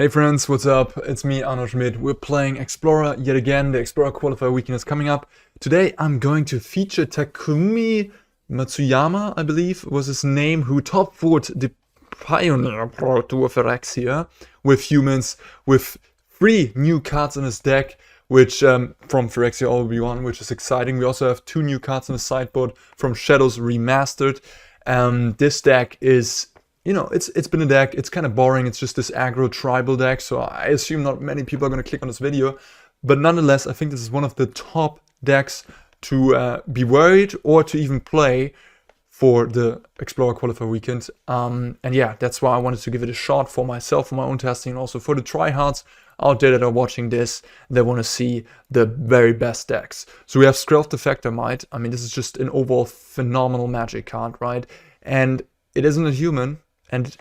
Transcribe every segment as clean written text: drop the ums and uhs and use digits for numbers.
Hey friends, what's up? It's me, Arne Schmidt. We're playing Explorer yet again. The Explorer Qualifier weekend is coming up. Today I'm going to feature Takumi Matsuyama, I believe was his name, who top 4'd the Pioneer Pro Tour Phyrexia with humans, with 3 new cards in his deck, which from Phyrexia All-Be-One, which is exciting. We also have 2 new cards in the sideboard from Shadows Remastered. This deck is... it's been a deck, it's kind of boring, it's just this aggro tribal deck, so I assume not many people are going to click on this video, but nonetheless, I think this is one of the top decks to be worried or to even play for the Explorer Qualifier weekend. And yeah, that's why I wanted to give it a shot for myself, for my own testing, and also for the tryhards out there that are watching this, they want to see the very best decks. So we have Skrelv Defector Mite. I mean, this is just an overall phenomenal magic card, right? And it isn't a human, and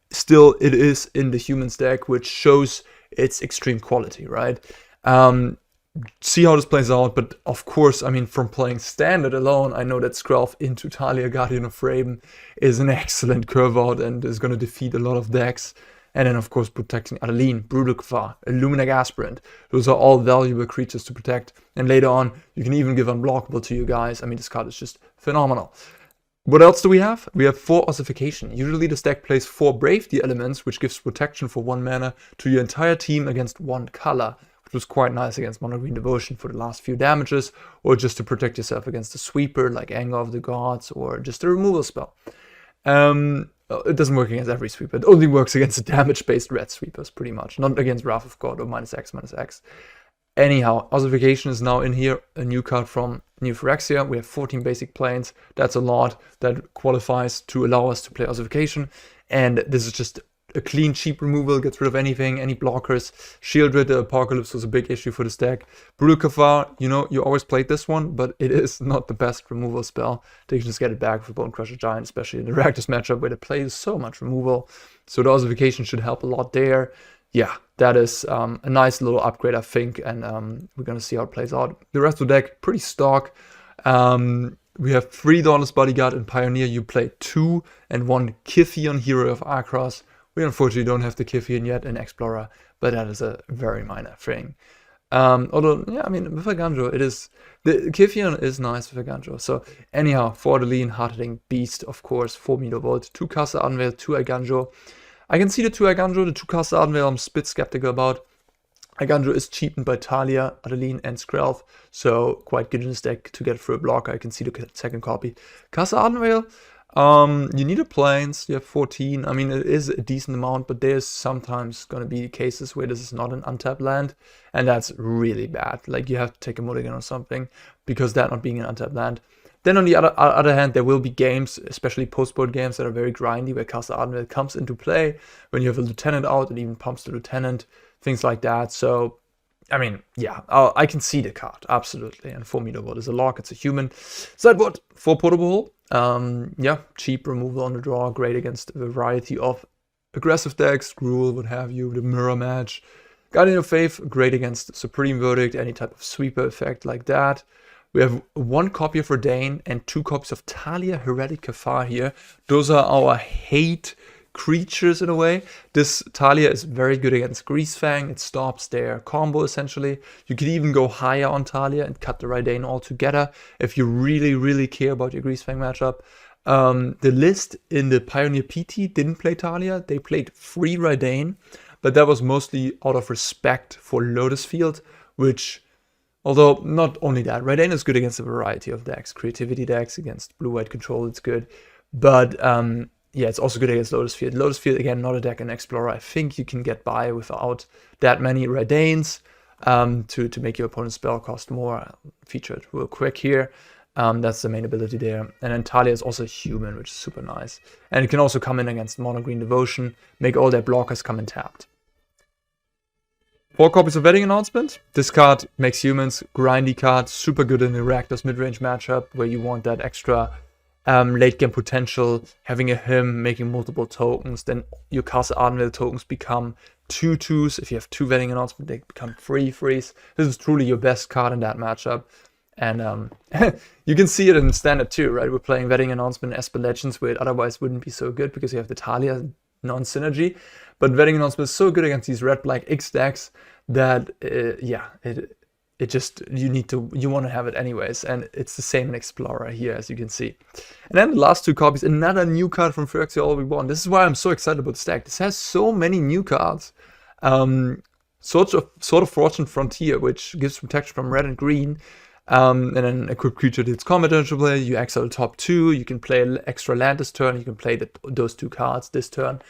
still it is in the humans deck, which shows its extreme quality, right? See how this plays out, but of course, I mean, from playing standard alone, I know that Skrelv into Thalia, Guardian of Thraben is an excellent curve out and is going to defeat a lot of decks. And then, of course, protecting Adeline, Brutal Cathar, a Luminarch Aspirant. Those are all valuable creatures to protect. And later on, you can even give unblockable to you guys. I mean, this card is just phenomenal. What else do we have? We have 4 Ossification. Usually this deck plays 4 Brave the Elements, which gives protection for 1 mana to your entire team against 1 color, which was quite nice against Mono Green Devotion for the last few damages, or just to protect yourself against a sweeper like Anger of the Gods, or just a removal spell. It doesn't work against every sweeper, it only works against the damage-based red sweepers, pretty much, not against Wrath of God or -X/-X. Anyhow, Ossification is now in here, a new card from New Phyrexia. We have 14 basic planes. That's a lot. That qualifies to allow us to play Ossification. And this is just a clean, cheap removal. Gets rid of anything, any blockers. Shieldred Apocalypse was a big issue for this deck. Brutal Cathar, you always played this one, but it is not the best removal spell. They can just get it back for Bone Crusher Giant, especially in the Rakdos matchup where they play so much removal. So the Ossification should help a lot there. Yeah, that is a nice little upgrade, I think, and we're going to see how it plays out. The rest of the deck, pretty stock. We have 3 Dauntless Bodyguard in Pioneer. You play 2 and 1 Kythian, Hero of Arcros. We unfortunately don't have the Kythian yet in Explorer, but that is a very minor thing. Although, yeah, I mean, with Eiganjo, it is... The Kythian is nice with Eiganjo. So, anyhow, for Adeline, Hard-Hitting Beast, of course, 4 Mutavault, 2 Castle Ardenvale, 2 Eiganjo. I can see the 2 Eiganjo, the 2 Castle Ardenvale I'm a bit skeptical about. Eiganjo is cheapened by Thalia, Adeline, and Skrelv, so quite good in this deck to get through a block. I can see the second copy. Castle Ardenvale, you need a plains, you have 14. I mean, it is a decent amount, but there's sometimes going to be cases where this is not an untapped land, and that's really bad. Like, you have to take a mulligan or something, because that not being an untapped land. Then on the other hand, there will be games, especially post-board games, that are very grindy, where Castle Ardenvale comes into play when you have a lieutenant out and even pumps the lieutenant, things like that. So, I mean, yeah, I can see the card, absolutely. And 4 Mutavault is a lock, it's a human. Sideboard, 4 Portable. Yeah, cheap removal on the draw, great against a variety of aggressive decks, Gruul, what have you, the Mirror Match. Guardian of Faith, great against Supreme Verdict, any type of sweeper effect like that. We have 1 copy of Reidane and 2 copies of Thalia, Heretic, Cathar here. Those are our hate creatures in a way. This Thalia is very good against Greasefang. It stops their combo essentially. You could even go higher on Thalia and cut the Reidane altogether if you really, really care about your Greasefang matchup. The list in the Pioneer PT didn't play Thalia. They played 3 Reidane, but that was mostly out of respect for Lotus Field, which... Although, not only that, Reidane is good against a variety of decks. Creativity decks, against blue-white control, it's good. But, yeah, it's also good against Lotus Field. Lotus Field, again, not a deck in Explorer. I think you can get by without that many Reidanes to make your opponent's spell cost more. I'll feature it real quick here. That's the main ability there. And then Thalia is also human, which is super nice. And it can also come in against Mono Green Devotion, make all their blockers come in tapped. 4 copies of Wedding Announcement. This card makes humans, grindy card, super good in the Rakdos midrange matchup, where you want that extra late game potential, having a him, making multiple tokens, then your Castle Ardenvale tokens become 2/2s. If you have 2 Wedding Announcement, they become 3/3s. This is truly your best card in that matchup. And you can see it in Standard too, right? We're playing Wedding Announcement and Esper Legends, where it otherwise wouldn't be so good because you have the Thalia non-synergy. But Vetting Announcement is so good against these red-black X decks that, yeah, it just, you want to have it anyways. And it's the same in Explorer here, as you can see. And then the last two copies, another new card from Phyrexian All We Want. This is why I'm so excited about this deck. This has so many new cards. Sort of Fortune Frontier, which gives protection from red and green. And then equipped creature to its combat play. You exile the top 2. You can play an extra land this turn. You can play those 2 cards this turn.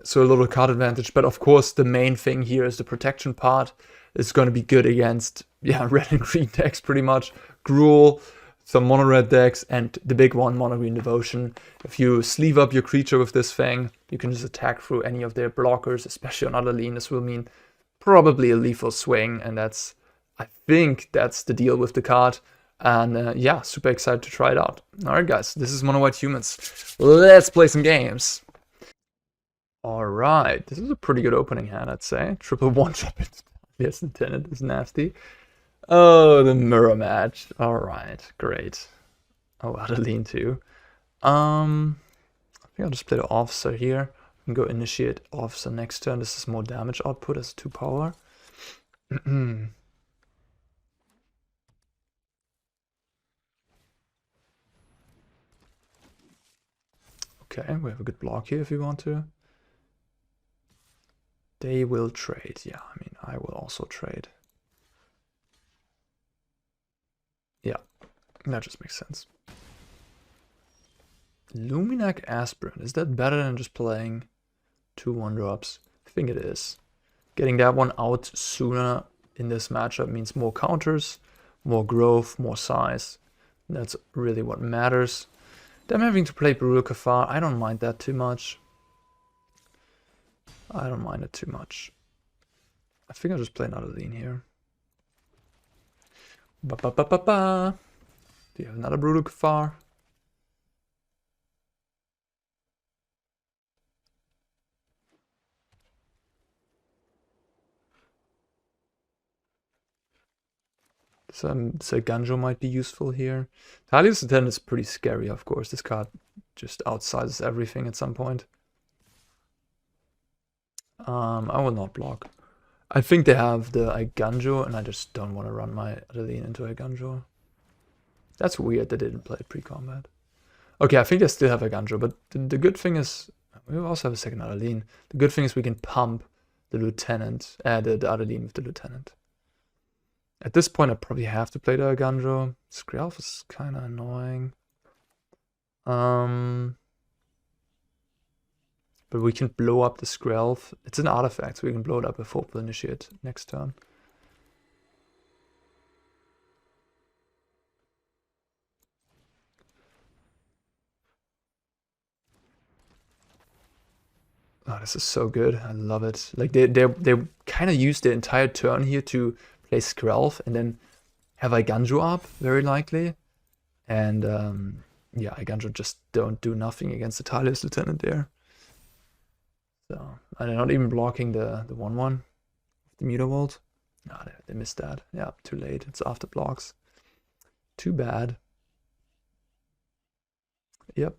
So a little card advantage. But of course, the main thing here is the protection part. It's going to be good against, yeah, red and green decks pretty much. Gruul, some mono red decks, and the big one, mono green Devotion. If you sleeve up your creature with this thing, you can just attack through any of their blockers, especially on Adeline. This will mean probably a lethal swing, and that's, I think that's the deal with the card. And yeah, super excited to try it out. Alright guys, this is Mono White Humans. Let's play some games. Alright, this is a pretty good opening hand, I'd say. Triple one-drop it. Yes, intended is nasty. Oh, the mirror match. Alright, great. Oh, Adeline too. I think I'll just play the Officer here. And go initiate Officer next turn. This is more damage output as 2 power. Okay, we have a good block here if you want to. They will trade. Yeah, I mean, I will also trade. Yeah, that just makes sense. Luminarch Aspirant. Is that better than just playing 2 1-drops? I think it is. Getting that one out sooner in this matchup means more counters, more growth, more size. That's really what matters. Them having to play Brutal Cathar, I don't mind that too much. I don't mind it too much. I think I'll just play another lean here. Ba-ba-ba-ba-ba. Do you have another Brutal Cathar? So Eiganjo might be useful here. Thalia's Attendant is pretty scary, of course. This card just outsizes everything at some point. I will not block. I think they have the Eiganjo, and I just don't want to run my Adeline into Eiganjo. That's weird they didn't play pre-combat. Okay, I think they still have Eiganjo, but the good thing is, we also have a second Adeline. The good thing is we can pump the Lieutenant, the Adeline with the Lieutenant. At this point, I probably have to play the Eiganjo. Skrelv is kind of annoying. But we can blow up the Skrelv. It's an artifact, so we can blow it up with Hopeful Initiate next turn. Oh, this is so good. I love it. Like they kind of used the entire turn here to play Skrelv and then have Eiganjo up, very likely. And yeah, Eiganjo just don't do nothing against the Thalia's Lieutenant there. So, and they're not even blocking the 1/1, the Mutavault. No, they missed that. Yeah, too late. It's after blocks. Too bad. Yep.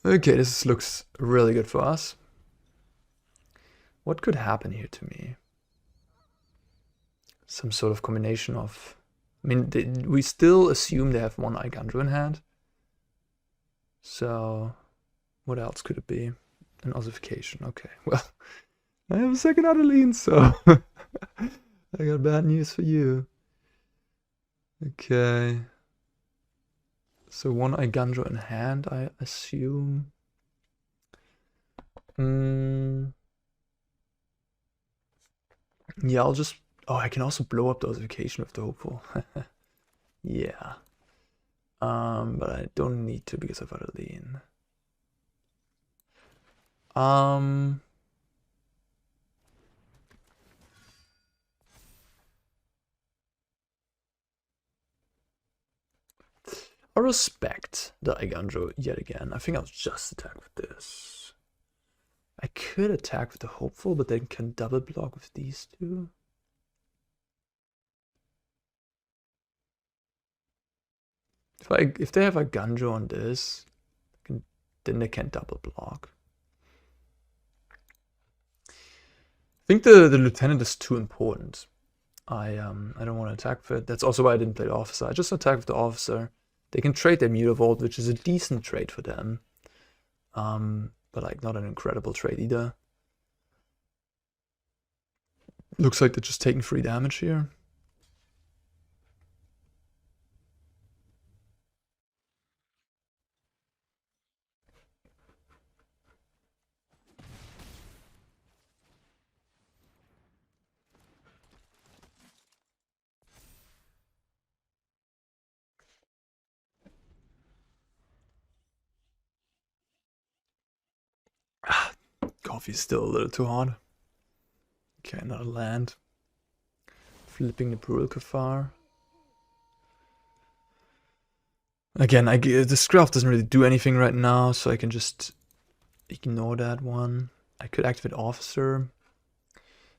Okay, this looks really good for us. What could happen here to me? Some sort of combination of... I mean, we still assume they have one Eiganjo in hand. So, what else could it be? An Ossification. Okay, well, I have a second Adeline, so I got bad news for you. Okay. So one Eiganjo in hand, I assume. Yeah, I'll just... Oh, I can also blow up the Ossification with the Hopeful. Yeah. But I don't need to because of Adeline. I respect the Eiganjo yet again. I think I'll just attack with this. I could attack with the Hopeful, but then can double block with these two. If they have Eiganjo on this, I can then they can't double block. I think the lieutenant is too important. I don't want to attack with it. That's also why I didn't play the officer. I just attack with the officer. They can trade their Mutavault, which is a decent trade for them. But like not an incredible trade either. Looks like they're just taking 3 damage here. Coffee's still a little too hard. Okay, another land. Flipping the Brutal Cathar. Again, the Skrelv doesn't really do anything right now, so I can just ignore that one. I could activate Officer.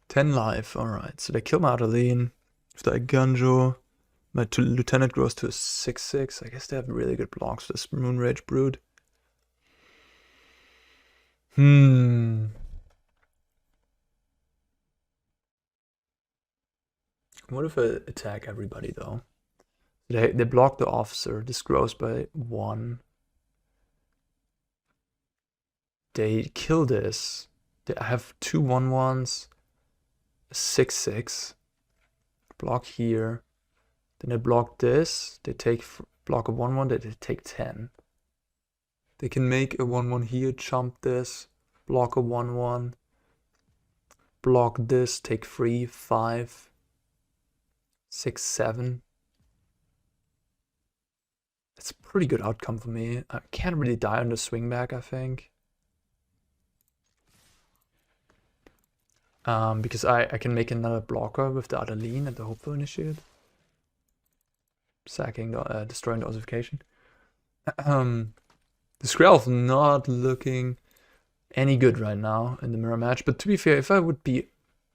10 life, alright. So they kill my Adeline with the Eiganjo. My Lieutenant grows to a 6/6. I guess they have really good blocks for this Moonrage Brood. What if I attack everybody though? They block the officer. This grows by 1. They kill this. I have 2 1/1s, a 6/6. Block here. Then they block this. They take block a 1/1. They take 10. They can make a 1/1 here, jump this, block a 1/1, block this, take 3, 5, 6, 7. It's a pretty good outcome for me. I can't really die on the swing back, I think. Because I can make another blocker with the Adeline and the Hopeful Initiate. Sacking, destroying the Ossification. The Skrelv not looking any good right now in the mirror match. But to be fair, if I would be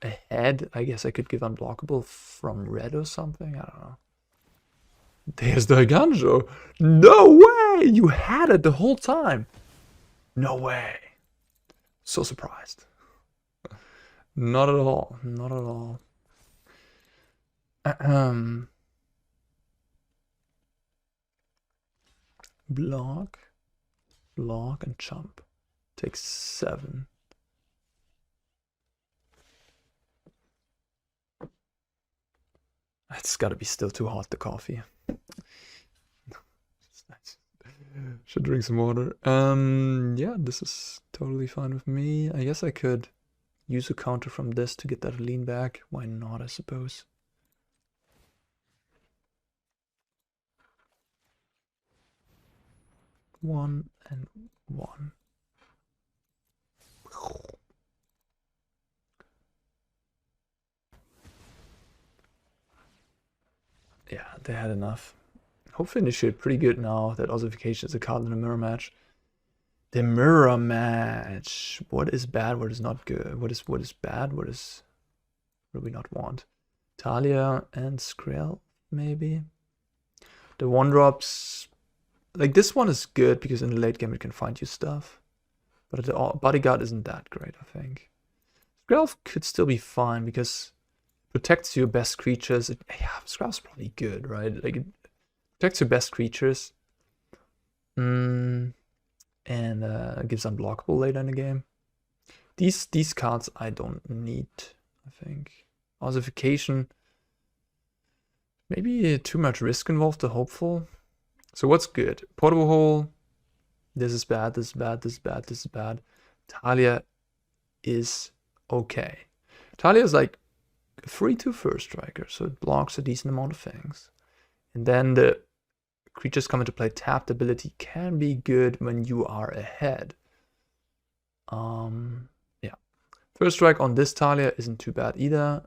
ahead, I guess I could give unblockable from red or something. I don't know. There's the Eiganjo. No way! You had it the whole time. No way. So surprised. Not at all. Not at all. Block. Block and jump. Takes 7. It's gotta be still too hot, the coffee. Should drink some water. Yeah, this is totally fine with me. I guess I could use a counter from this to get that lean back. Why not, I suppose. One and 1. Yeah, they had enough. Hopefully initiate pretty good now that Ossification is a card in the mirror match. The mirror match. What is bad? What is not good? What is bad? What do we not want? Thalia and Skrelv, maybe. The 1-drops. Like this one is good because in the late game it can find you stuff. But the bodyguard isn't that great, I think. Skrelv could still be fine because it protects your best creatures. Yeah, Skrelv's probably good, right? Like it protects your best creatures. And gives unblockable later in the game. These cards I don't need, I think. Ossification. Maybe too much risk involved, the Hopeful. So what's good? Portable Hole. This is bad, this is bad, this is bad, this is bad. Thalia is okay. Thalia is like a 3/2 first striker, so it blocks a decent amount of things. And then the creatures come into play. Tapped ability can be good when you are ahead. Yeah. First strike on this Thalia isn't too bad either,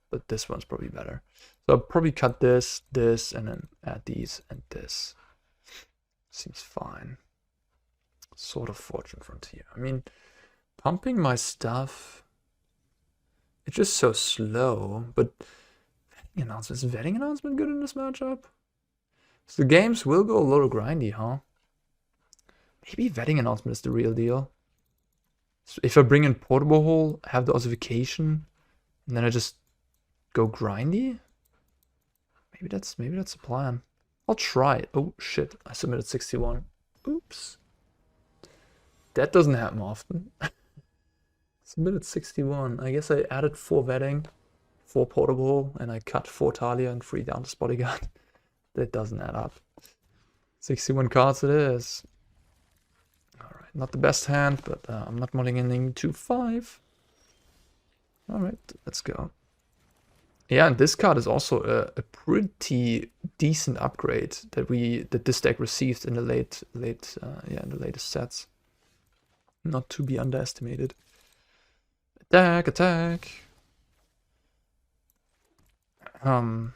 but this one's probably better. So I'll probably cut this, and then add these and this. Seems fine. Sort of Fortune Frontier. I mean, pumping my stuff, it's just so slow, but vetting announcement, is vetting announcement good in this matchup? So the games will go a little grindy, huh? Maybe vetting announcement is the real deal. So if I bring in Portable Hole, have the Ossification, and then I just go grindy? Maybe that's the plan. I'll try it. Oh shit, I submitted 61. Oops. That doesn't happen often. Submitted 61. I guess I added 4 vetting, 4 Portable, and I cut 4 Thalia and 3 Dauntless Bodyguard. That doesn't add up. 61 cards it is. Alright, not the best hand, but I'm not modding anything to 5. Alright, let's go. Yeah, and this card is also a pretty decent upgrade that this deck received in the in the latest sets. Not to be underestimated. Attack, attack. That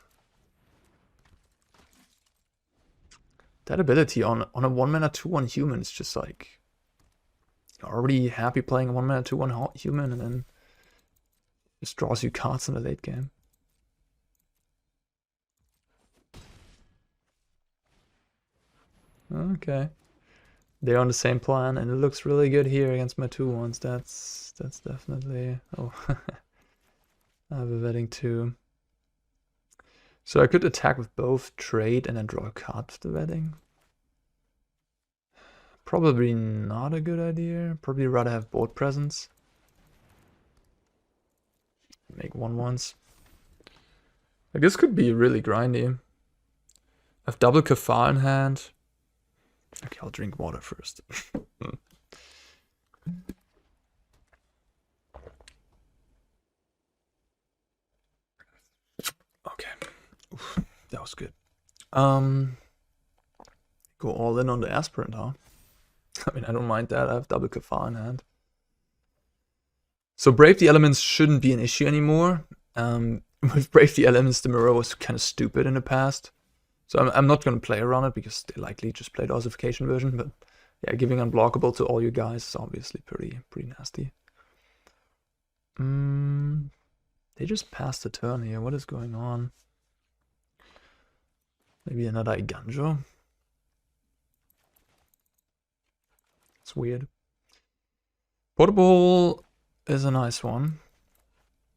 ability on a 1-mana 2/1 human is just like, you're already happy playing a 1-mana 2/1 human, and then just draws you cards in the late game. Okay. They're on the same plan, and it looks really good here against my 2/1s. That's definitely... Oh, I have a vetting too. So I could attack with both, trade, and then draw a card with the vetting. Probably not a good idea. Probably rather have board presence. Make 1/1s. Like, this could be really grindy. I have double Cathar in hand. Okay, I'll drink water first. Okay. Oof, that was good. Go all in on the Aspirant, huh? I mean, I don't mind that. I have double Cathar in hand. So Brave the Elements shouldn't be an issue anymore. With Brave the Elements, the mirror was kind of stupid in the past. So I'm not going to play around it because they likely just played the Ossification version. But yeah, giving unblockable to all you guys is obviously pretty nasty. They just passed the turn here. What is going on? Maybe another Eiganjo. It's weird. Portable is a nice one.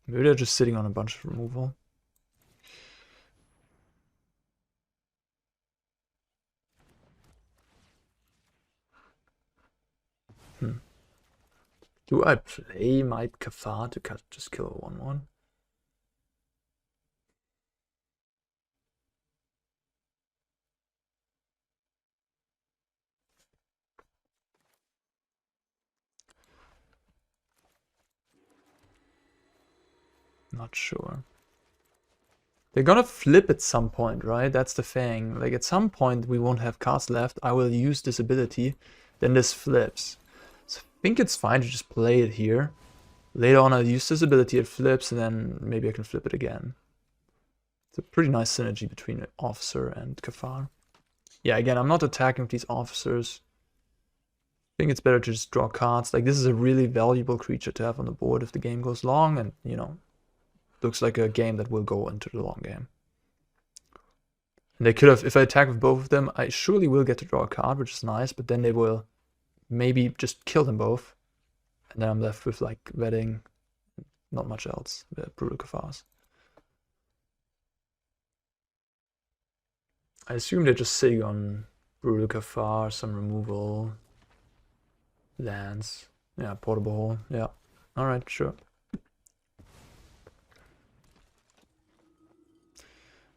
Maybe they're just sitting on a bunch of removal. Do I play Mite Cathar to just kill a 1/1? Not sure. They're gonna flip at some point, right? That's the thing. Like, at some point we won't have cards left. I will use this ability, then this flips. So I think it's fine to just play it here. Later on I'll use this ability, it flips, and then maybe I can flip it again. It's a pretty nice synergy between Officer and Cathar. Yeah, again, I'm not attacking with these Officers. I think it's better to just draw cards. Like, this is a really valuable creature to have on the board if the game goes long, and, you know, looks like a game that will go into the long game. And they could have, if I attack with both of them, I surely will get to draw a card, which is nice, but then they will maybe just kill them both. And then I'm left with, like, vetting, not much else, the Brutal Cathars. I assume they're just sitting on Brutal Cathar, some removal, lands. Yeah, Portable Hole, yeah. Alright, sure.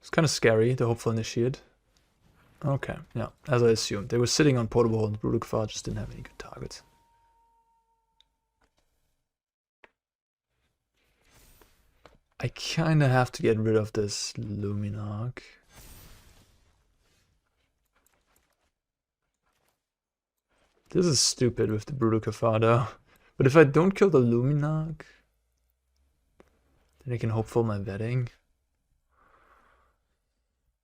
It's kind of scary, the Hopeful Initiate. Okay, yeah, as I assumed. They were sitting on Portable Hole and Brutal Cathar just didn't have any good targets. I kind of have to get rid of this Luminarch. This is stupid with the Brutal Cathar though. But if I don't kill the Luminarch, then I can Hopeful my vetting.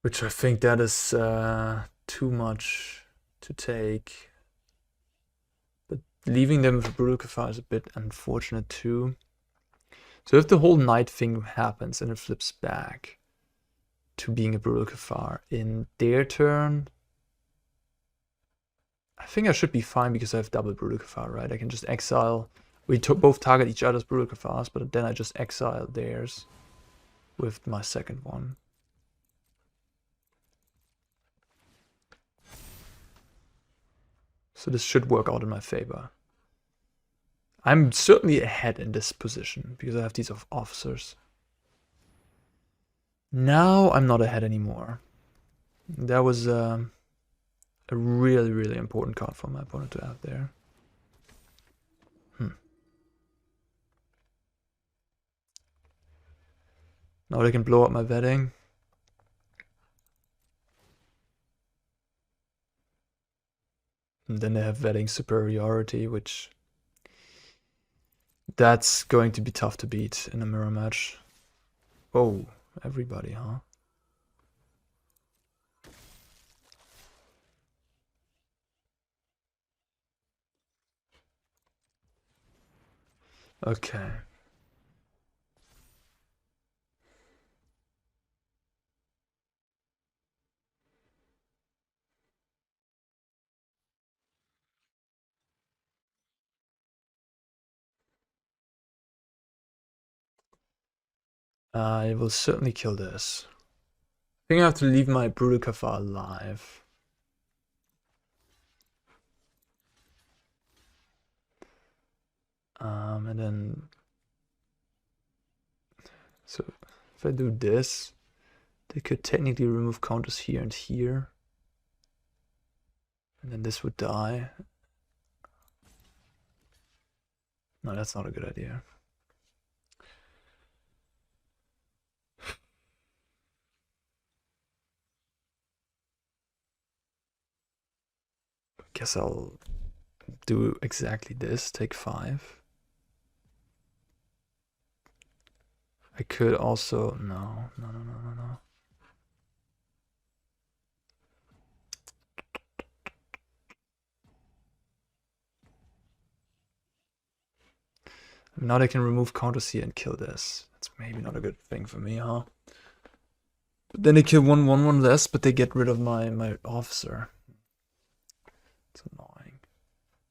Which I think that is too much to take. But leaving them with Brutal Cathar is a bit unfortunate too. So if the whole night thing happens and it flips back to being a Brutal Cathar in their turn, I think I should be fine because I have double Brutal Cathar, right? I can just exile. We both target each other's Brutal Cathars, but then I just exile theirs with my second one. So this should work out in my favor. I'm certainly ahead in this position because I have these officers. Now I'm not ahead anymore. That was a really, really important card for my opponent to have there. Now they can blow up my vetting. And then they have vetting superiority, which that's going to be tough to beat in a mirror match. Oh, everybody, huh? Okay. I will certainly kill this. I think I have to leave my Brutal Cathar alive. And then... So, if I do this, they could technically remove counters here and here. And then this would die. No, that's not a good idea. Guess I'll do exactly this, take 5. I could also, no. Now they can remove counters here and kill this. That's maybe not a good thing for me, huh? But then they kill one less, but they get rid of my officer. It's annoying.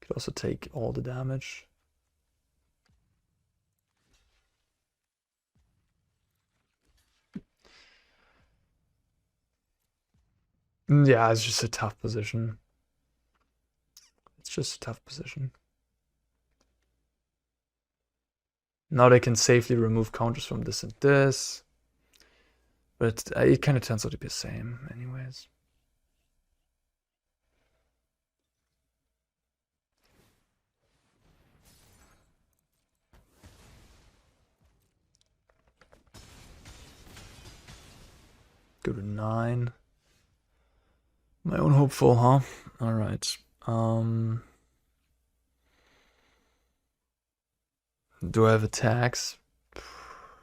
Could also take all the damage. Yeah, it's just a tough position. It's just a tough position. Now they can safely remove counters from this and this. But it kind of turns out to be the same anyways. Go to 9. My own hopeful, huh? Alright. Do I have attacks?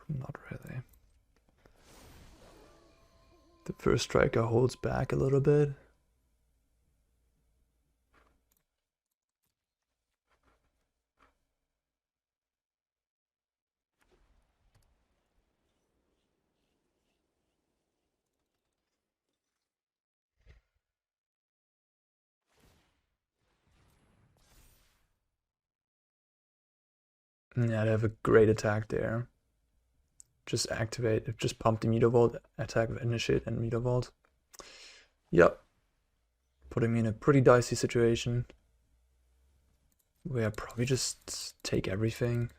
Not really. The first striker holds back a little bit. Yeah, they have a great attack there. Just activate, just pump the Mutavault, attack, initiate, and Mutavault. Yep. Putting me in a pretty dicey situation. Where I probably just take everything.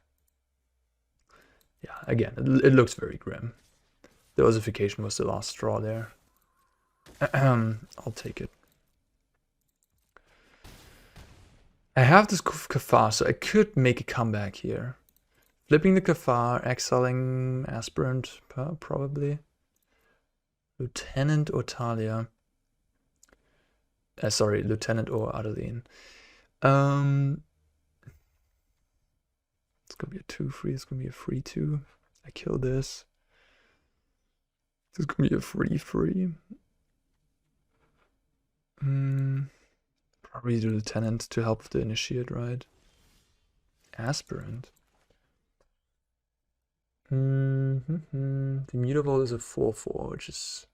Yeah, again, it looks very grim. The Ossification was the last straw there. I'll take it. I have this Cathar, so I could make a comeback here. Flipping the Cathar, exiling Aspirant, probably. Lieutenant or Thalia. Sorry, Lieutenant or Adeline. It's gonna be a 2-3, it's gonna be a 3-2. I kill this. This is gonna be a 3-3. Probably the Lieutenant to help with the initiate, right? Aspirant. The Mutavault is a 4-4, which is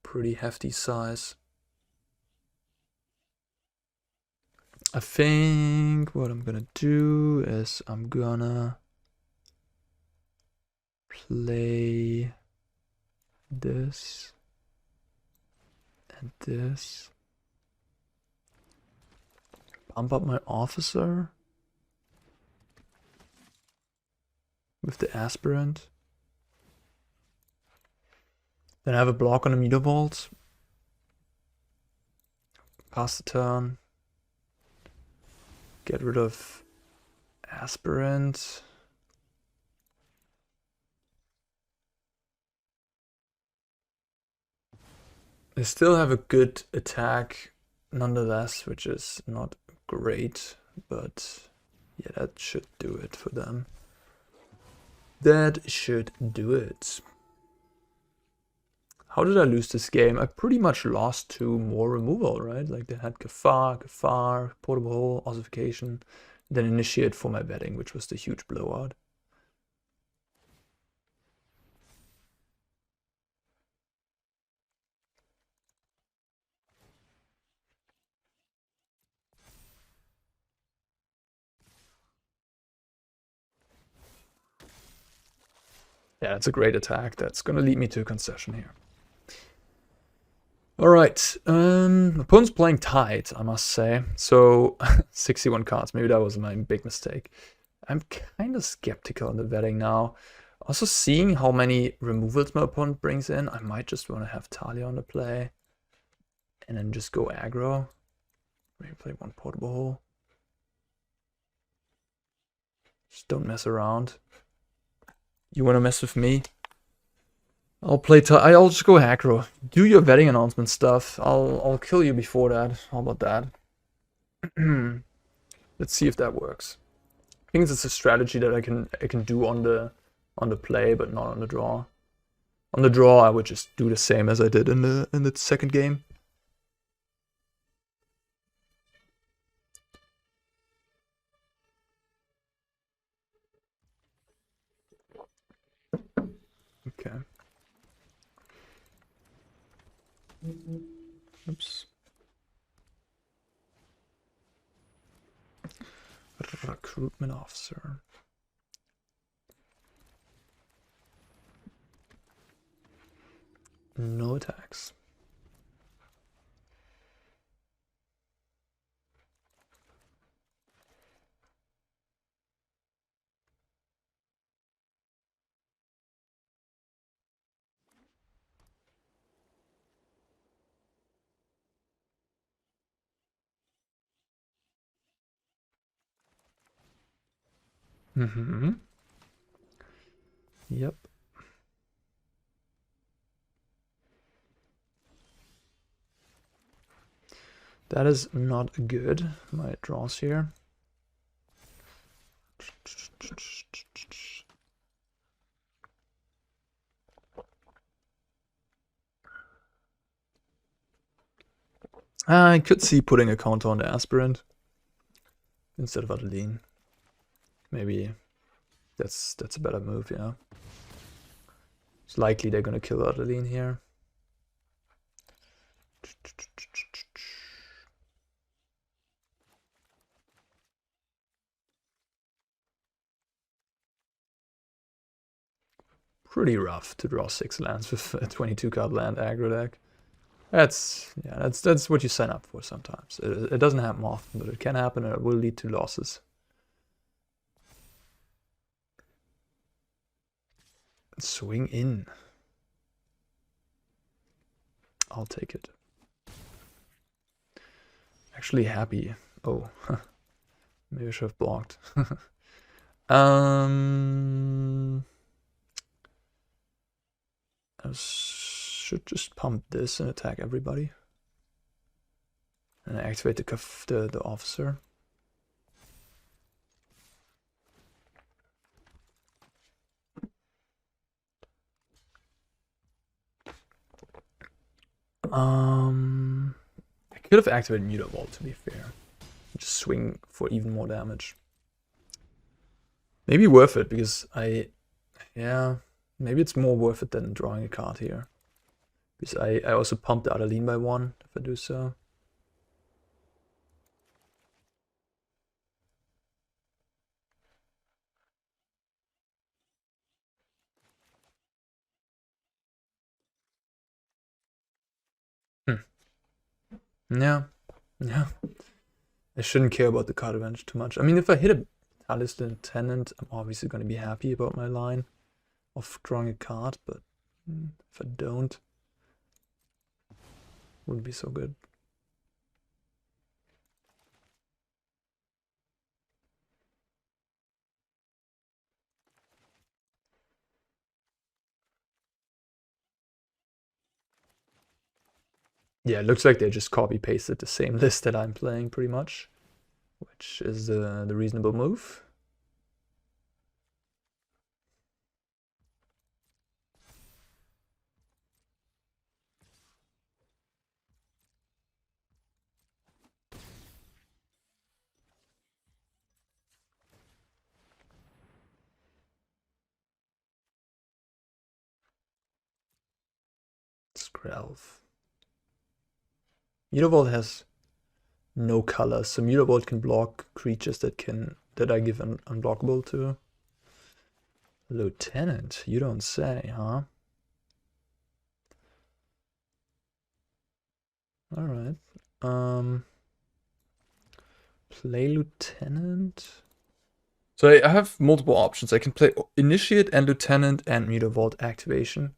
pretty hefty size. I think what I'm gonna do is I'm gonna play this and this. Bump up my officer with the aspirant. Then I have a block on the Mutavault. Pass the turn. Get rid of aspirant. They still have a good attack nonetheless, which is not great, but yeah, that should do it for them. That should do it. How did I lose this game? I pretty much lost to more removal, right? Like they had Cathar, Portable, Ossification, then Initiate for my betting, which was the huge blowout. Yeah, it's a great attack. That's gonna lead me to a concession here. Alright, opponent's playing tight, I must say. So, 61 cards, maybe that was my big mistake. I'm kind of skeptical on the vetting now. Also seeing how many removals my opponent brings in, I might just want to have Thalia on the play. And then just go aggro. Maybe play one Portable Hole. Just don't mess around. You want to mess with me? I'll just go aggro. Do your vetting announcement stuff. I'll kill you before that. How about that? Let's see if that works. I think it's a strategy that I can do on the play, but not on the draw. On the draw, I would just do the same as I did in the second game. Okay. Oops. Recruitment Officer. No attacks. Yep. That is not good. My draws here. I could see putting a counter on the aspirant instead of Adeline. Maybe that's a better move, yeah. It's likely they're gonna kill Adeline here. Pretty rough to draw 6 lands with a 22 card land aggro deck. That's what you sign up for sometimes. It doesn't happen often, but it can happen and it will lead to losses. Swing in. I'll take it. Actually happy. Oh, maybe I should have blocked. I should just pump this and attack everybody. And activate the officer. I could have activated Mutavault, to be fair. Just swing for even more damage. Maybe worth it, because yeah, maybe it's more worth it than drawing a card here. Because I also pumped Adeline by 1, if I do so. Yeah. Yeah. I shouldn't care about the card advantage too much. I mean, if I hit a Talisman Tenant, I'm obviously going to be happy about my line of drawing a card, but if I don't, wouldn't be so good. Yeah, it looks like they just copy-pasted the same list that I'm playing pretty much, which is the reasonable move. Skrelv. Mutavault has no colors, so Mutavault can block creatures that I give unblockable to. Lieutenant, you don't say, huh? Alright. Play Lieutenant. So I have multiple options. I can play Initiate and Lieutenant and Mutavault activation.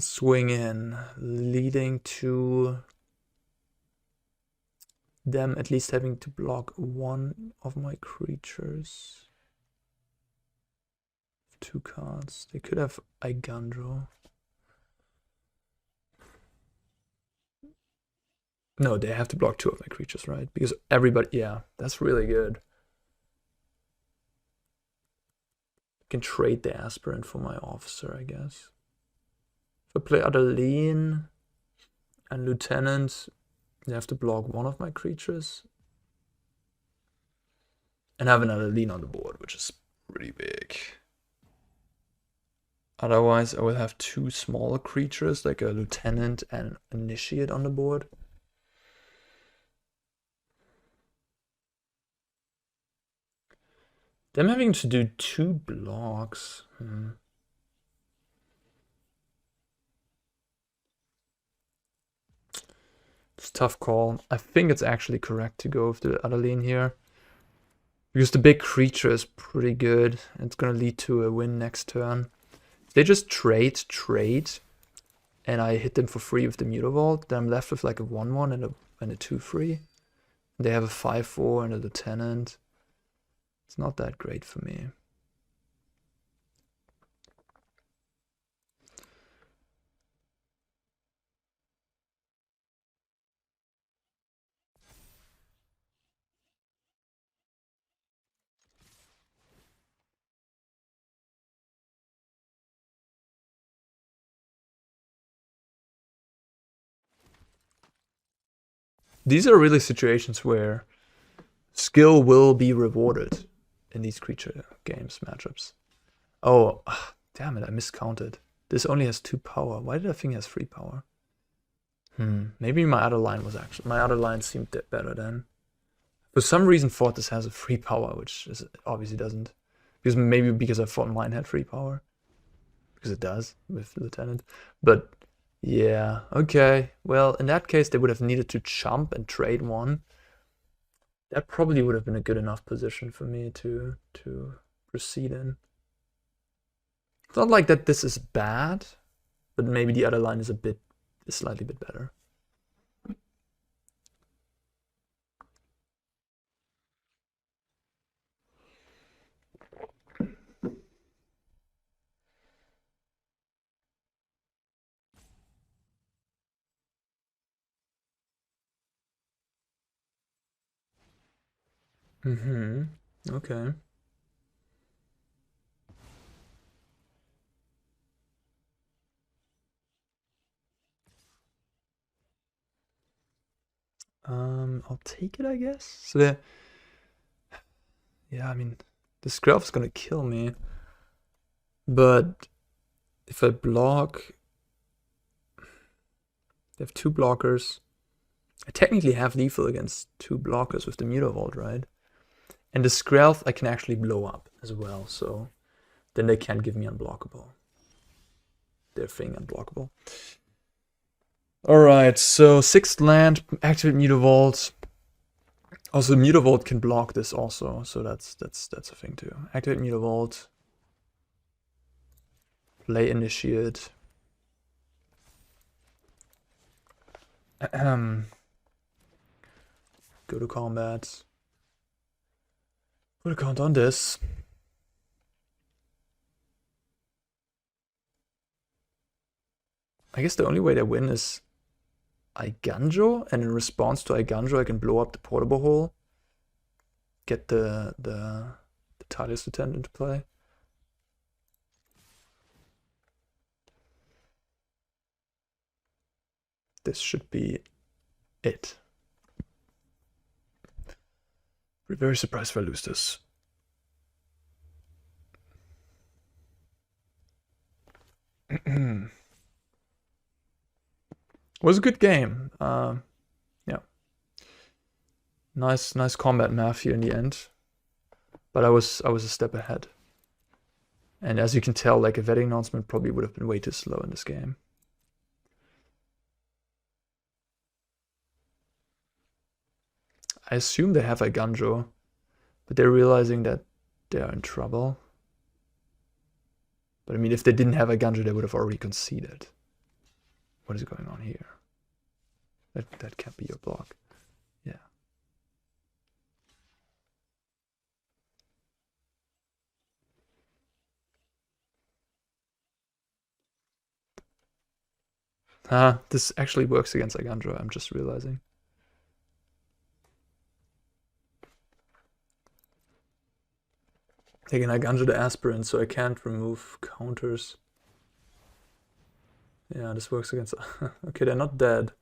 Swing in, leading to them at least having to block one of my creatures. 2 cards. They could have Eiganjo. No, they have to block 2 of my creatures, right? Because everybody, yeah, that's really good. I can trade the Aspirant for my Officer, I guess. If I play Adeline and Lieutenant, they have to block 1 of my creatures. And have another Adeline on the board, which is pretty big. Otherwise, I will have 2 smaller creatures, like a Lieutenant and Initiate on the board. Them having to do 2 blocks. It's a tough call. I think it's actually correct to go with the Adeline here. Because the big creature is pretty good. It's going to lead to a win next turn. If they just trade, and I hit them for free with the Mutavault, then I'm left with like a 1/1 and a 2/3. They have a 5/4 and a Lieutenant. It's not that great for me. These are really situations where skill will be rewarded in these creature games matchups. Oh, damn it, I miscounted. This only has 2 power. Why did I think it has 3 power? Maybe my other line was actually... My other line seemed better then. For some reason thought this has a 3 power, which obviously doesn't. Maybe because I thought mine had 3 power. Because it does with Lieutenant. But yeah, okay. Well, in that case, they would have needed to jump and trade 1. That probably would have been a good enough position for me to proceed in. It's not like that this is bad, but maybe the other line is a slightly bit better. Okay. I'll take it, I guess. So yeah, I mean, the Skrelv is gonna kill me. But if I block, they have 2 blockers. I technically have lethal against 2 blockers with the Mutavault, right? And the Skrelv I can actually blow up as well, so then they can't give me unblockable. Their thing unblockable. Alright, so 6th land, activate Mutavault. Also, Mutavault can block this also, so that's a thing too. Activate Mutavault. Play Initiate. Go to combat. Put a count on this. I guess the only way they win is Eiganjo, and in response to Eiganjo I can blow up the portable hole. Get the Thalia's Lieutenant into play. This should be it. We're very surprised if I lose this. Was a good game. Yeah. Nice combat math here in the end. But I was a step ahead. And as you can tell, like a vetting announcement probably would have been way too slow in this game. I assume they have Eiganjo, but they're realizing that they are in trouble. But I mean, if they didn't have Eiganjo, they would have already conceded. What is going on here? That can't be your block. Yeah. This actually works against Eiganjo, I'm just realizing. Taking Eiganjo the Aspirant, so I can't remove counters. Yeah, this works against... Okay, they're not dead.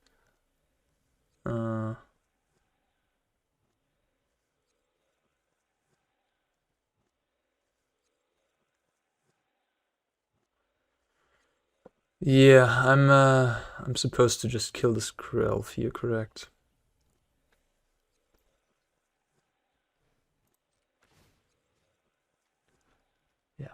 Yeah, I'm supposed to just kill the Skrelv here, correct? Yeah.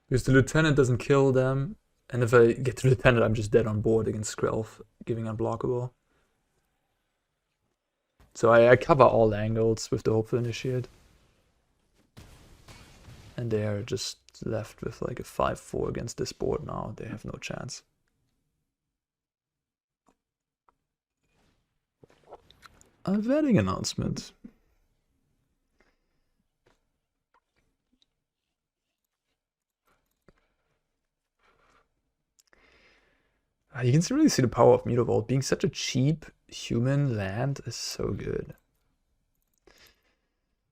Because the Lieutenant doesn't kill them, and if I get to the Lieutenant, I'm just dead on board against Skrelv, giving unblockable. So I cover all angles with the Hopeful Initiate. And they are just left with like a 5-4 against this board now. They have no chance. A vetting announcement. You can really see the power of Mutavault. Being such a cheap human land is so good.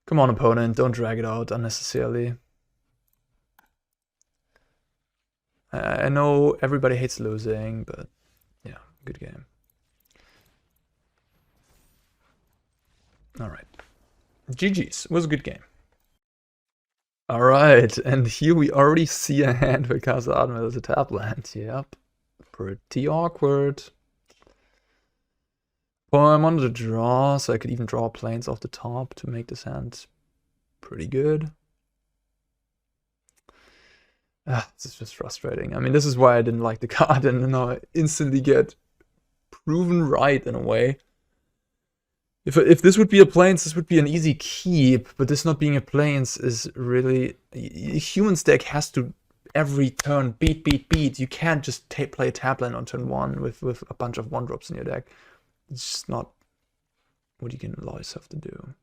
Come on, opponent, don't drag it out unnecessarily. I know everybody hates losing, but yeah, good game. Alright. GG's. It was a good game. Alright, and here we already see a hand where Castle Ardenvale is a tap land. Yep. Pretty awkward. Well, I'm on the draw, so I could even draw planes off the top to make this hand pretty good. This is just frustrating. I mean, this is why I didn't like the card, and now I instantly get proven right in a way. If this would be a plains, this would be an easy keep, but this not being a plains is really... Human's deck has to, every turn, beat. You can't just play a tap land on turn 1 with a bunch of 1-drops in your deck. It's just not what you can allow yourself to do.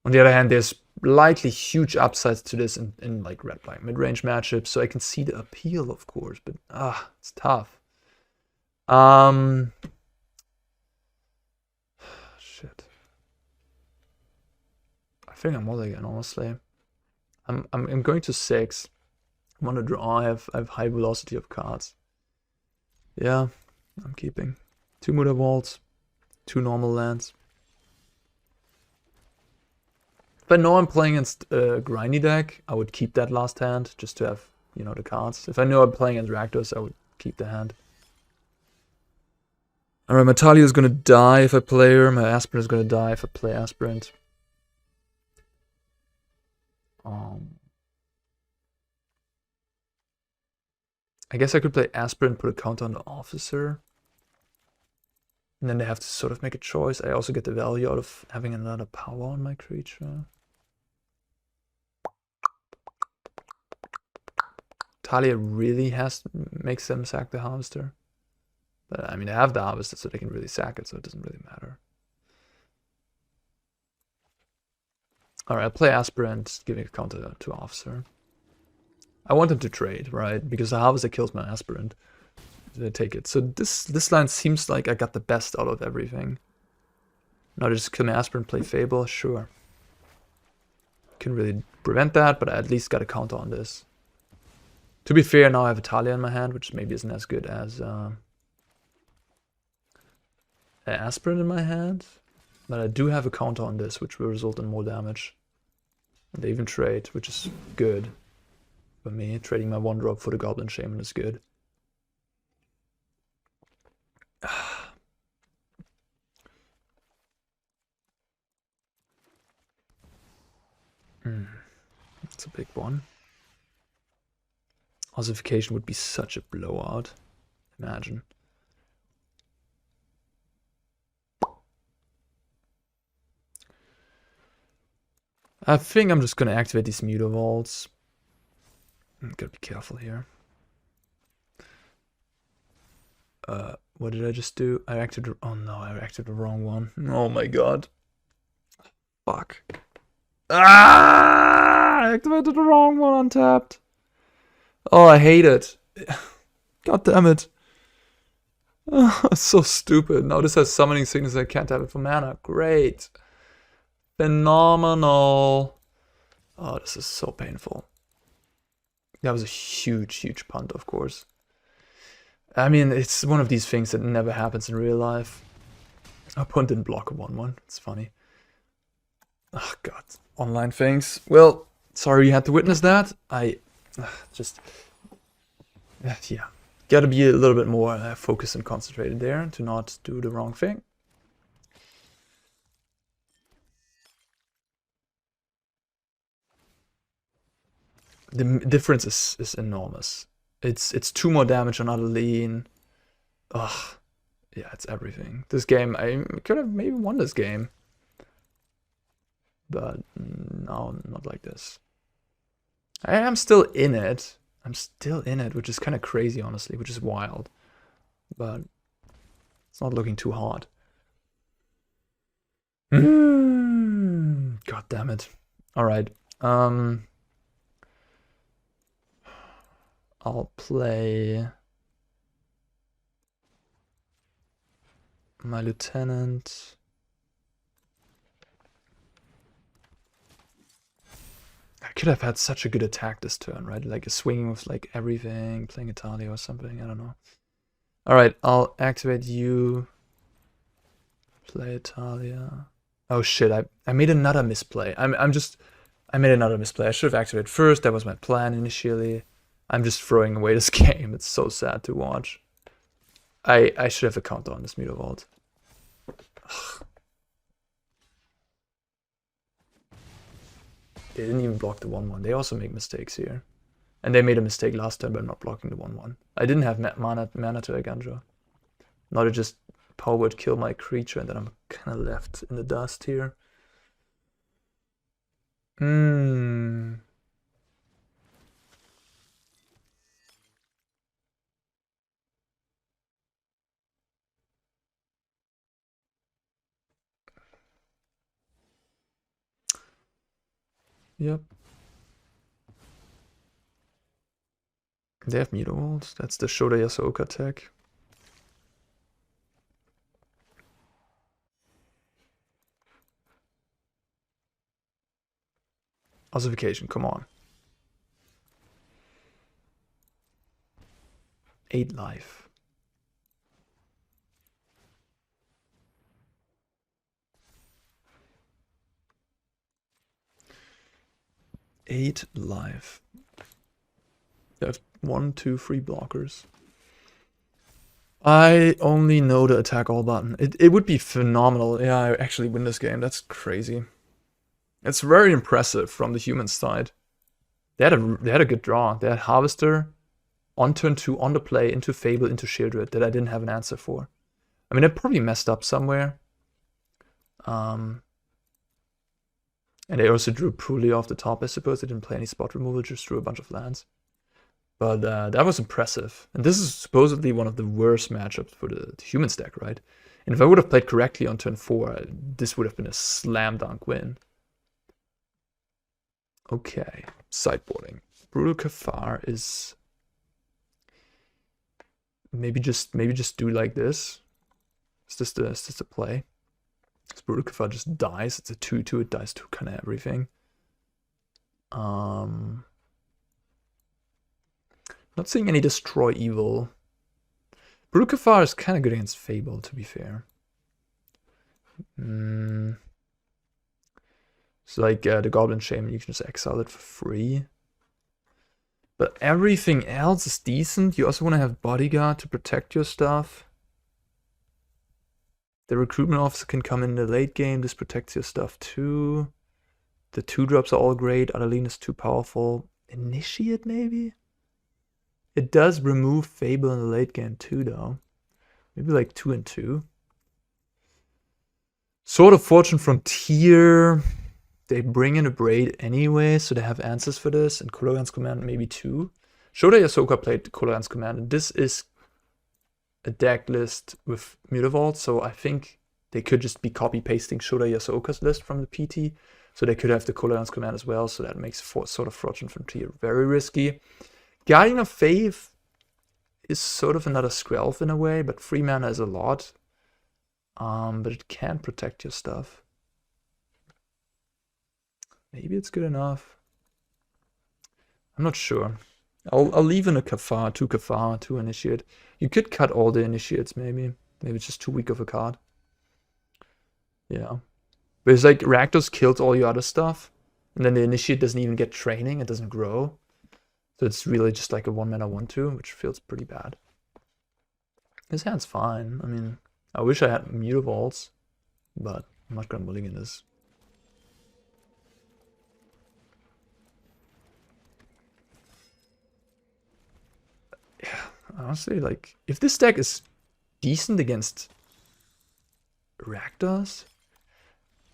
On the other hand, there's likely huge upsides to this in like red-black mid-range matchups, so I can see the appeal, of course, but it's tough. Shit. I think I'm all again, honestly. I'm going to 6. I'm on the draw. I have high velocity of cards. Yeah, I'm keeping 2 Mutavaults, 2 normal lands. If I know I'm playing against a grindy deck, I would keep that last hand just to have, you know, the cards. If I know I'm playing against Rakdos, I would keep the hand. Alright, my Thalia is gonna die if I play her. My Aspirant is gonna die if I play Aspirant. I guess I could play Aspirant, put a counter on the Officer. And then they have to sort of make a choice. I also get the value out of having another power on my creature. Thalia really makes them sack the Harvester. But I mean, they have the Harvester, so they can really sack it, so it doesn't really matter. Alright, I'll play Aspirant, giving a counter to Officer. I want him to trade, right? Because the Harvester kills my Aspirant. They take it. So this line seems like I got the best out of everything. Now just kill my Aspirant, play Fable, sure. Can really prevent that, but I at least got a counter on this. To be fair, now I have a Thalia in my hand, which maybe isn't as good as an Aspirant in my hand. But I do have a counter on this, which will result in more damage. And they even trade, which is good for me. Trading my 1-drop for the Goblin Shaman is good. That's a big one. Ossification would be such a blowout. Imagine. I think I'm just gonna activate these Mutavaults. Gotta be careful here. What did I just do? Oh no, I activated the wrong one. Oh my god. Fuck. I activated the wrong one untapped. Oh, I hate it. God damn it. Oh, it's so stupid. Now this has summoning sickness. I can't have it for mana. Great. Phenomenal. Oh, this is so painful. That was a huge, huge punt, of course. I mean, it's one of these things that never happens in real life. A punt didn't block a 1-1. It's funny. Oh, God. Online things. Well, sorry you had to witness that. I just... yeah. Gotta be a little bit more focused and concentrated there to not do the wrong thing. The difference is enormous. It's 2 more damage on Adeline. Ugh. Yeah, it's everything. This game, I could have maybe won this game. But no, not like this. I am still in it. I'm still in it, which is kind of crazy, honestly, which is wild. But it's not looking too hard. God damn it. Alright. I'll play my lieutenant. I could have had such a good attack this turn, right? Like a swinging with like everything, playing a Thalia or something, I don't know. Alright, I'll activate you. Play a Thalia. Oh shit, I made another misplay. I made another misplay. I should have activated first, that was my plan initially. I'm just throwing away this game. It's so sad to watch. I should have a counter on this Mutavault. They didn't even block the 1-1. They also make mistakes here. And they made a mistake last time by not blocking the 1-1. I didn't have mana to Eiganjo. Now they just power word kill my creature and then I'm kind of left in the dust here. Yep. They have Mutavault. That's the Shoda Yasuoka tech. Ossification, come on. 8 life. Eight life. They have 1, 2, 3 blockers. I only know the attack all button. It would be phenomenal. Yeah, I actually win this game. That's crazy. It's very impressive from the human side. They had a good draw. They had Harvester, on turn 2, on the play, into Fable, into Sheoldred that I didn't have an answer for. I mean, I probably messed up somewhere. And they also drew poorly off the top, I suppose. They didn't play any spot removal, just drew a bunch of lands. But that was impressive. And this is supposedly one of the worst matchups for the human stack, right? And if I would have played correctly on turn 4, this would have been a slam dunk win. Okay, sideboarding. Brutal Cathar is maybe just do like this. Is this the play? Because Brutal Cathar just dies. It's a 2/2. It dies to kind of everything. Not seeing any destroy evil. Brutal Cathar is kind of good against Fable, to be fair. It's like the Goblin Shaman, you can just exile it for free. But everything else is decent. You also want to have Bodyguard to protect your stuff. The Recruitment Officer can come in the late game. This protects your stuff too. The 2-drops are all great. Adeline is too powerful. Initiate, maybe? It does remove Fable in the late game too, though. Maybe like 2 and 2. Sword of Fortune Frontier. They bring in a Braid anyway, so they have answers for this. And Kolaghan's Command, maybe 2. Shoda Ysoka played Kolaghan's Command. And this is a deck list with Mutavault, so I think they could just be copy-pasting Shoda Ysoka's list from the PT. So they could have the Kolaghan's Command as well, so that makes Sword of Fortune Frontier very risky. Guardian of Faith is sort of another Skrelv in a way, but 3 mana is a lot. But it can protect your stuff. Maybe it's good enough. I'm not sure. I'll leave in a Cathar, 2 Initiate. You could cut all the Initiates, maybe. Maybe it's just too weak of a card. Yeah. But it's like Rakdos kills all your other stuff, and then the Initiate doesn't even get training, it doesn't grow. So it's really just like a 1-mana 1/2, which feels pretty bad. His hand's fine. I mean, I wish I had Mutavaults, but I'm not gonna mulligan this. Yeah, honestly, like, if this deck is decent against Rakdos,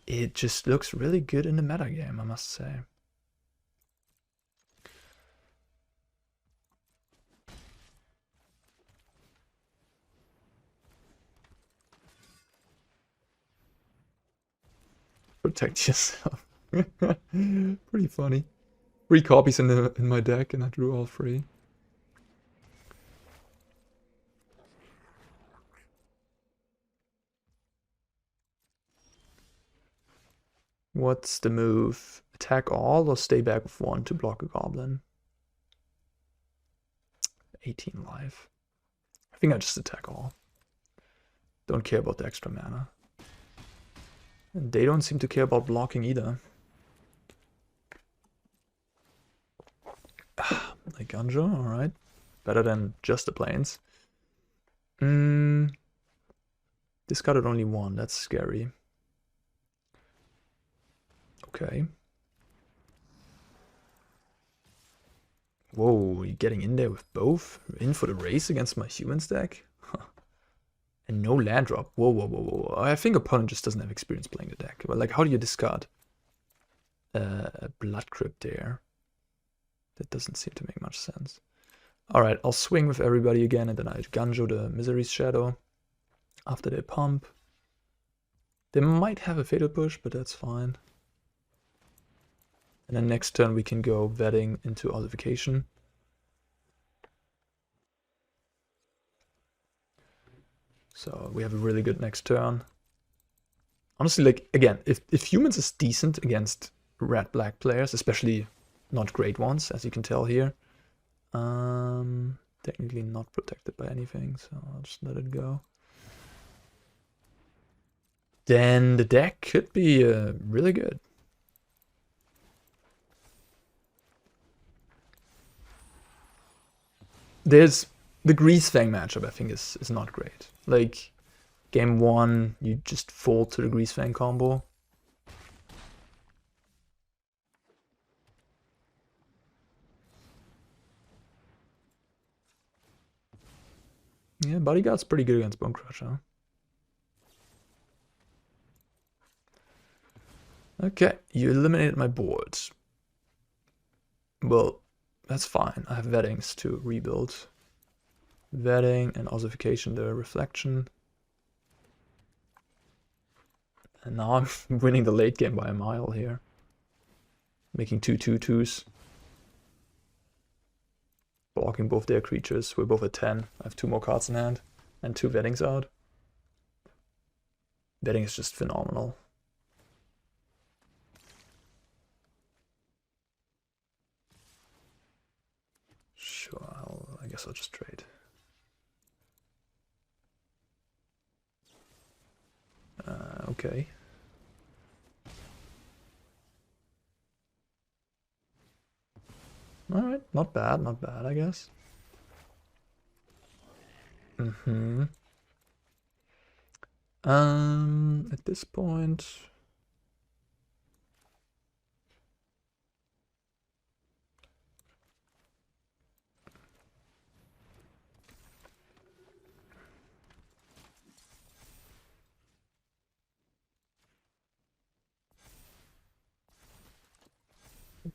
it just looks really good in the metagame, I must say. Protect yourself. Pretty funny. 3 copies in my deck, and I drew all 3. What's the move? Attack all or stay back with 1 to block a goblin? 18 life. I think I just attack all. Don't care about the extra mana. And they don't seem to care about blocking either. Eiganjo, alright. Better than just the planes. Discarded only 1, that's scary. Okay. Whoa, you getting in there with both? In for the race against my human stack? And no land drop. Whoa, whoa, whoa, whoa. I think opponent just doesn't have experience playing the deck. Well, like, how do you discard a Blood Crypt there? That doesn't seem to make much sense. Alright, I'll swing with everybody again, and then I Ganjo the Misery's Shadow after they pump. They might have a Fatal Push, but that's fine. And then next turn we can go vetting into Ossification. So we have a really good next turn. Honestly, like, again, if humans is decent against red-black players, especially not great ones, as you can tell here, technically not protected by anything, so I'll just let it go. Then the deck could be really good. There's the Greasefang matchup, I think, is not great. Like, game 1, you just fold to the Greasefang combo. Yeah, Bodyguard's pretty good against Bone Crusher. Okay, you eliminated my boards. Well, that's fine. I have Vettings to rebuild. Vetting and Ossification, the Reflection. And now I'm winning the late game by a mile here. Making 2/2/2s. Blocking both their creatures. We're both at 10. I have 2 more cards in hand. And 2 Vettings out. Vetting is just phenomenal. Sure, I guess I'll just trade. Okay. Alright, not bad, I guess. At this point...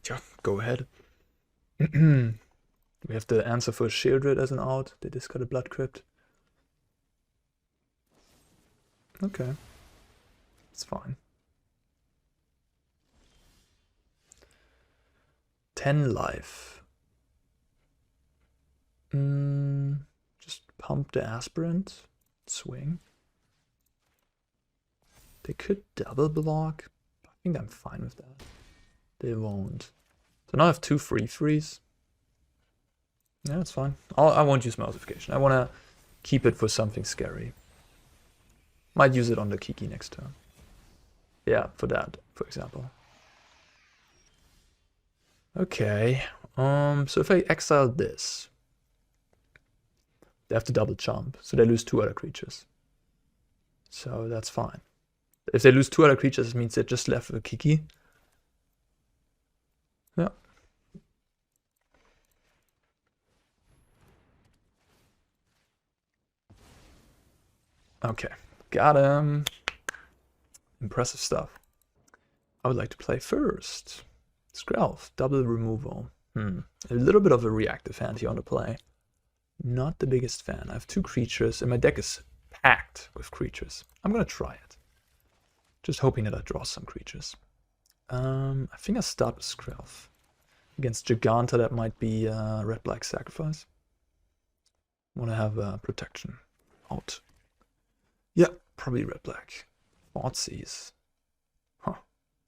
Yeah, go ahead. We have the answer for Shieldred as an out. They discard a Blood Crypt. Okay. It's fine. 10 life. Just pump the Aspirant. Swing. They could double block. I think I'm fine with that. They won't. So now I have 2 free-frees. Yeah, that's fine. I won't use my Ossification. I want to keep it for something scary. Might use it on the Kiki next turn. Yeah, for that, for example. Okay. So if I exile this, they have to double jump, so they lose 2 other creatures. So that's fine. If they lose 2 other creatures, it means they're just left with a Kiki. Yeah. Okay, got him. Impressive stuff. I would like to play first. Skrelv, double removal. A little bit of a reactive hand here on the play. Not the biggest fan. I have 2 creatures and my deck is packed with creatures. I'm gonna try it. Just hoping that I draw some creatures. I think I'll start with Skrelv. Against Giganta, that might be red-black sacrifice. Want to have protection out. Yeah, probably red-black. Thoughtseize. Huh.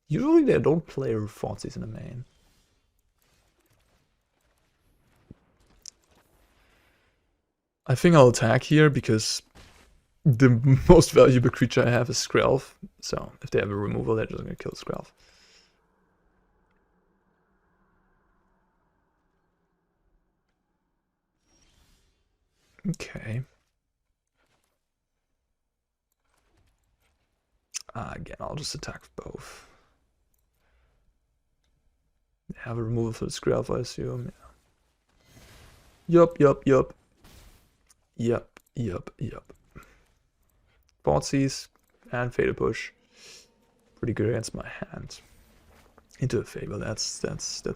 Usually they don't play Thoughtseize in the main. I think I'll attack here because the most valuable creature I have is Skrelv. So if they have a removal, they're just going to kill Skrelv. Okay. Again, I'll just attack with both. They have a removal for the Skrelv, I assume. Yeah. Yup. Thoughtseize and Fatal Push. Pretty good against my hand. Into a Fable, that's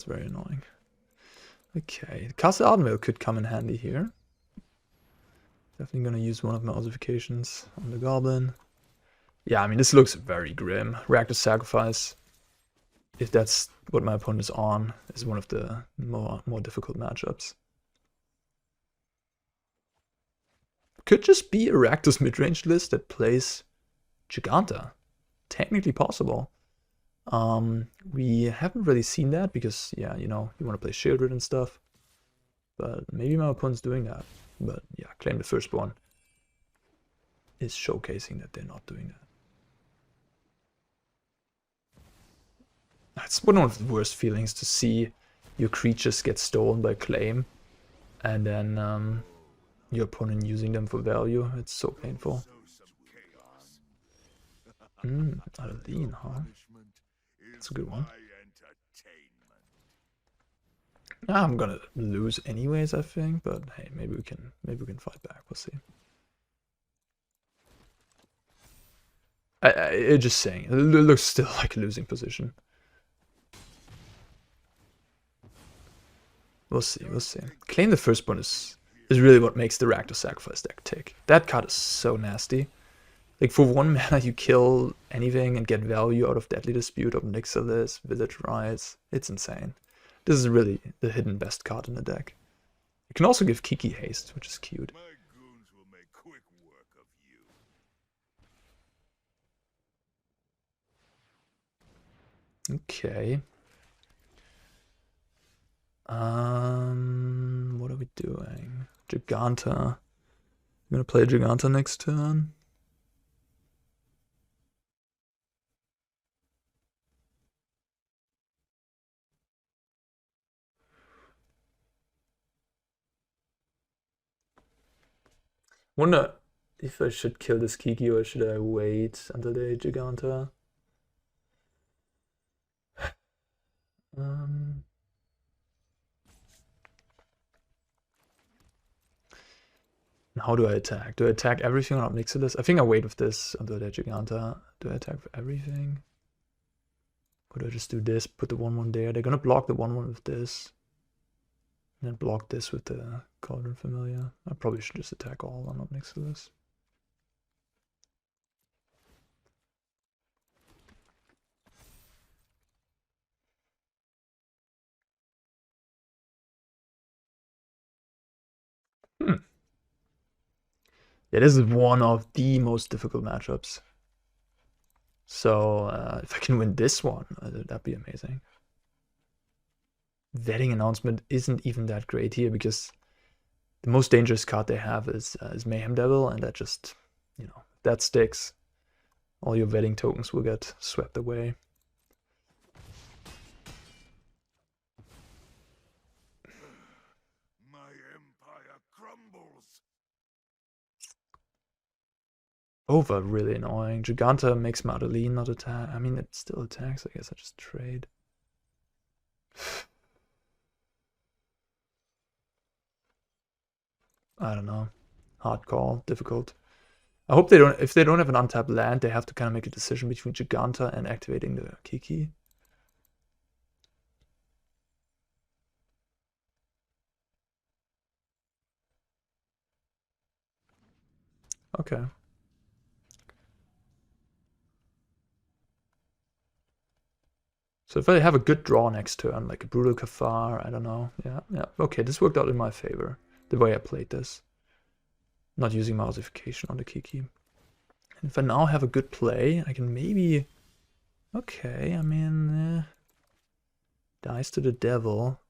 very annoying. Okay, Castle Ardenvale could come in handy here. Definitely gonna use one of my Ossifications on the Goblin. Yeah, I mean, this looks very grim. Reactive Sacrifice, if that's what my opponent is on, is one of the more difficult matchups. Could just be a Rakdos midrange list that plays Giganta. Technically possible. We haven't really seen that because, yeah, you know, you want to play Shieldred and stuff. But maybe my opponent's doing that. But yeah, Claim the Firstborn is showcasing that they're not doing that. That's one of the worst feelings, to see your creatures get stolen by Claim and then your opponent using them for value. It's so painful. Adeline, huh? That's a good one. I'm gonna lose anyways, I think, but hey, maybe we can fight back. We'll see. It's just saying, it looks still like a losing position. We'll see, we'll see. Claim the Firstborn is really what makes the Rakdos Sacrifice deck tick. That card is so nasty. Like, for 1 mana, you kill anything and get value out of Deadly Dispute, of Nixilis, Village Rise. It's insane. This is really the hidden best card in the deck. You can also give Kiki haste, which is cute. My goons will make quick work of you. Okay. What are we doing? Giganta. I'm gonna play Giganta next turn. Wonder if I should kill this Kiki or should I wait until they Giganta? How do I attack? Do I attack everything on Nixilis? I think I wait with this until they Giganta. Do I attack for everything? Or do I just do this, put the 1/1 there? They're gonna block the 1/1 with this. And then block this with the Cauldron Familiar. I probably should just attack all on Nixilis. Yeah, this is one of the most difficult matchups. So if I can win this one, that'd be amazing. Vetting Announcement isn't even that great here because the most dangerous card they have is Mayhem Devil, and that just, you know, that sticks. All your vetting tokens will get swept away. My empire crumbles. Over really annoying. Giganta makes my Adeline not attack. I mean, it still attacks. I guess I just trade. I don't know. Hard call. Difficult. I hope they don't. If they don't have an untapped land, they have to kind of make a decision between Giganta and activating the Kiki. Okay. So if I have a good draw next turn, like a Brutal Cathar, I don't know. Yeah. Okay, this worked out in my favor, the way I played this. Not using my Ossification on the Kiki. And if I now have a good play, I can maybe... Okay, I mean... dies to the devil.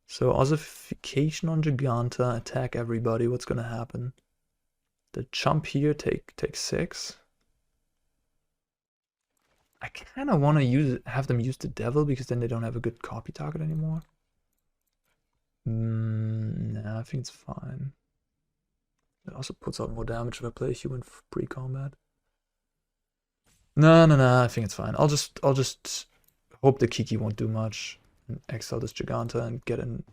So Ossification on Giganta, attack everybody, what's gonna happen? The jump here, take 6. I kind of want to have them use the devil because then they don't have a good copy target anymore. Nah, I think it's fine. It also puts out more damage if I play human pre-combat. No, I think it's fine. I'll just hope the Kiki won't do much and exile this Giganta and get in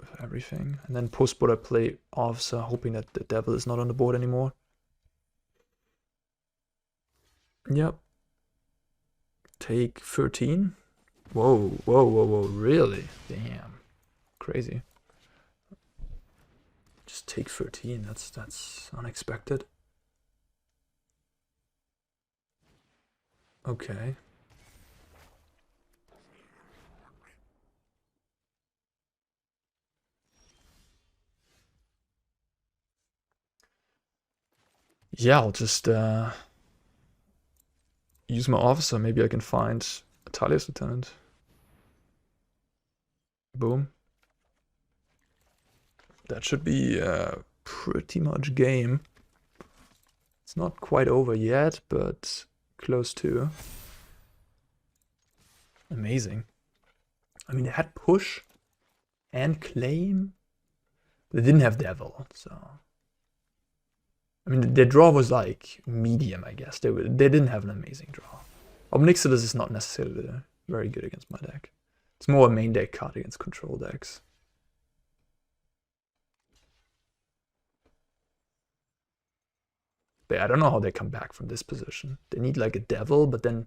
with everything. And then post-board I play Officer, hoping that the devil is not on the board anymore. Yep. Take 13. Whoa, really? Damn. Crazy. Just take 13. That's unexpected. Okay. Yeah, I'll just use my Officer. Maybe I can find a Thalia's Lieutenant. Boom. That should be pretty much game. It's not quite over yet, but close to. Amazing. I mean, they had push and claim. They didn't have devil, so... I mean, their draw was like medium, I guess. They didn't have an amazing draw. Nixilis is not necessarily very good against my deck. It's more a main deck card against control decks. But I don't know how they come back from this position. They need like a devil, but then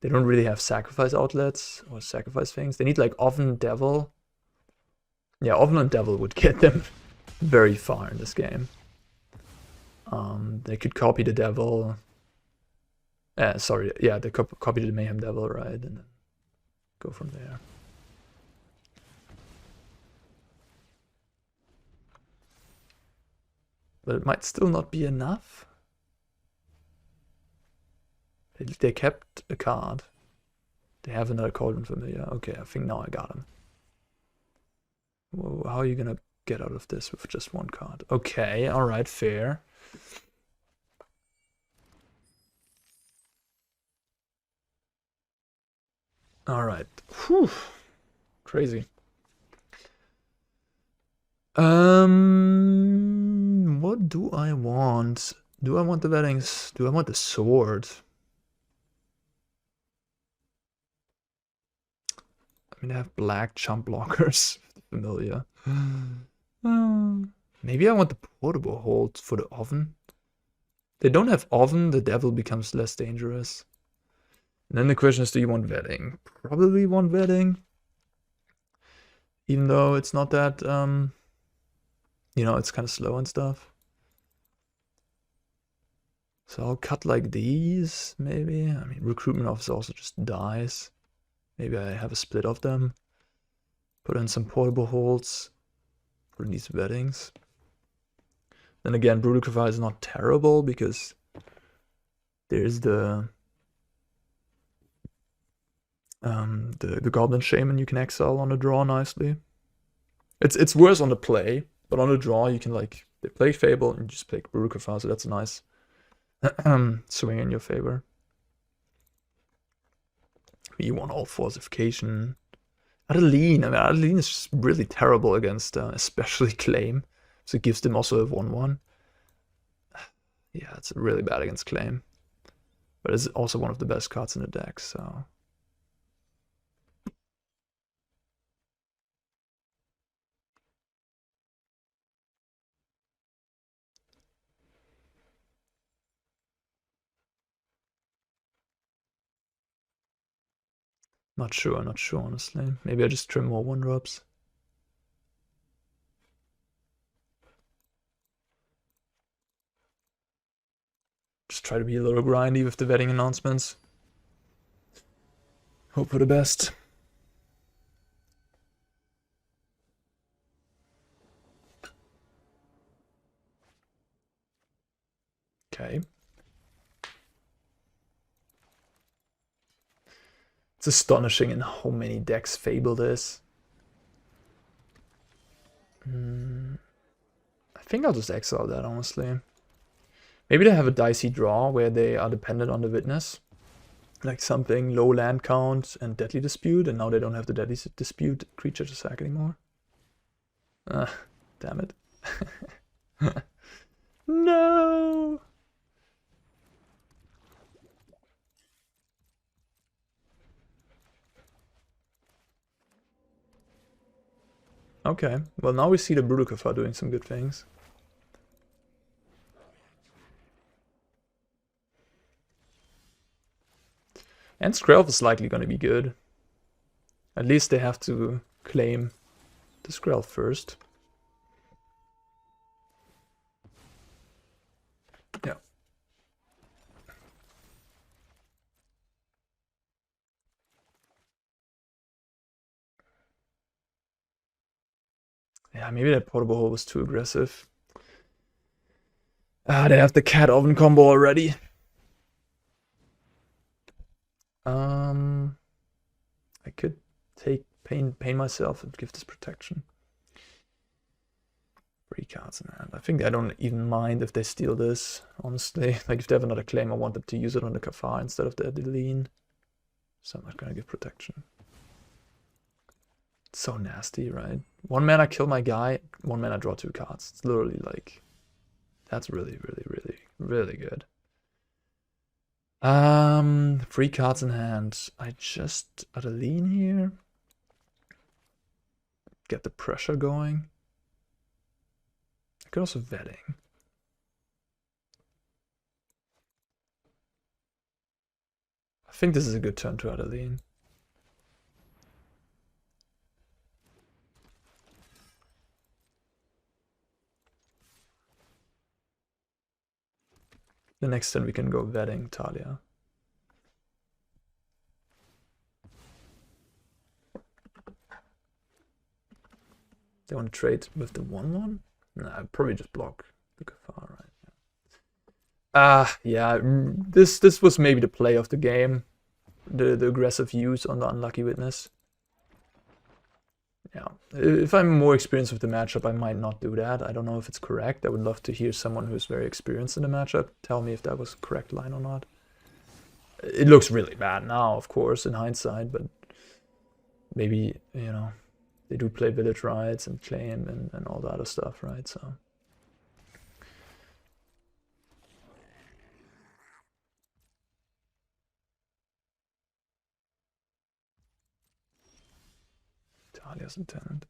they don't really have sacrifice outlets or sacrifice things. They need like Oven Devil. Yeah, Oven and Devil would get them very far in this game. They could copy the Devil. Sorry, yeah, they copied the Mayhem Devil, right? And then go from there. But it might still not be enough. They kept a card. They have another Cauldron Familiar. Okay, I think now I got him. Whoa, how are you gonna get out of this with just one card? Okay, alright, fair. Alright. Whew. Crazy. What do I want? Do I want the weddings? Do I want the sword? I mean, they have black chump blockers. Familiar. Maybe I want the portable hold for the oven. They don't have oven, the devil becomes less dangerous. And then the question is, do you want wedding? Probably want wedding. Even though it's not that, you know, it's kind of slow and stuff. So I'll cut like these, maybe. I mean, Recruitment Officer also just dies. Maybe I have a split of them. Put in some portable holds. Put in these weddings. Then again, Brutal Cathar is not terrible because there's the Goblin Shaman you can exile on the draw nicely. It's worse on the play, but on the draw you can like they play Fable and you just play Brutal Cathar, so that's a nice swing in your favor. You want all Ossification. Adeline, I mean, Adeline is just really terrible against especially Claim. So it gives them also a 1/1. Yeah, it's really bad against Claim. But it's also one of the best cards in the deck, so. Not sure, honestly. Maybe I just trim more 1-drops. Just try to be a little grindy with the wedding announcements. Hope for the best. Okay. It's astonishing in how many decks Fable is. I think I'll just exile that, honestly. Maybe they have a dicey draw where they are dependent on the witness. Like something low land count and Deadly Dispute, and now they don't have the Deadly Dispute creature to sack anymore. Damn it. No! Okay, well now we see the Brutal Cathar doing some good things. And Skrelv is likely going to be good. At least they have to claim the Skrelv first. Yeah. Yeah, maybe that portable hole was too aggressive. Ah, they have the cat oven combo already. I could take pain myself and give this protection. 3 cards in hand. I think I don't even mind if they steal this, honestly. Like if they have another claim, I want them to use it on the Cathar instead of the Adeline. So I'm not gonna give protection. It's so nasty, right? 1 mana kill my guy, 1 mana draw 2 cards. It's literally like, that's really, really, really, really good. 3 cards in hand. I just Adeline here. get the pressure going. I could also vetting. I think this is a good turn to Adeline. The next turn we can go vetting Thalia. They want to trade with the 1/1? Nah, I'd probably just block the Cathar, right? Yeah, this was maybe the play of the game. The aggressive use on the Unlucky Witness. Yeah, if I'm more experienced with the matchup, I might not do that. I don't know if it's correct. I would love to hear someone who's very experienced in the matchup tell me if that was a correct line or not. It looks really bad now, of course, in hindsight, but maybe, you know, they do play village rights and claim and all the other stuff, right? So Thalia's lieutenant.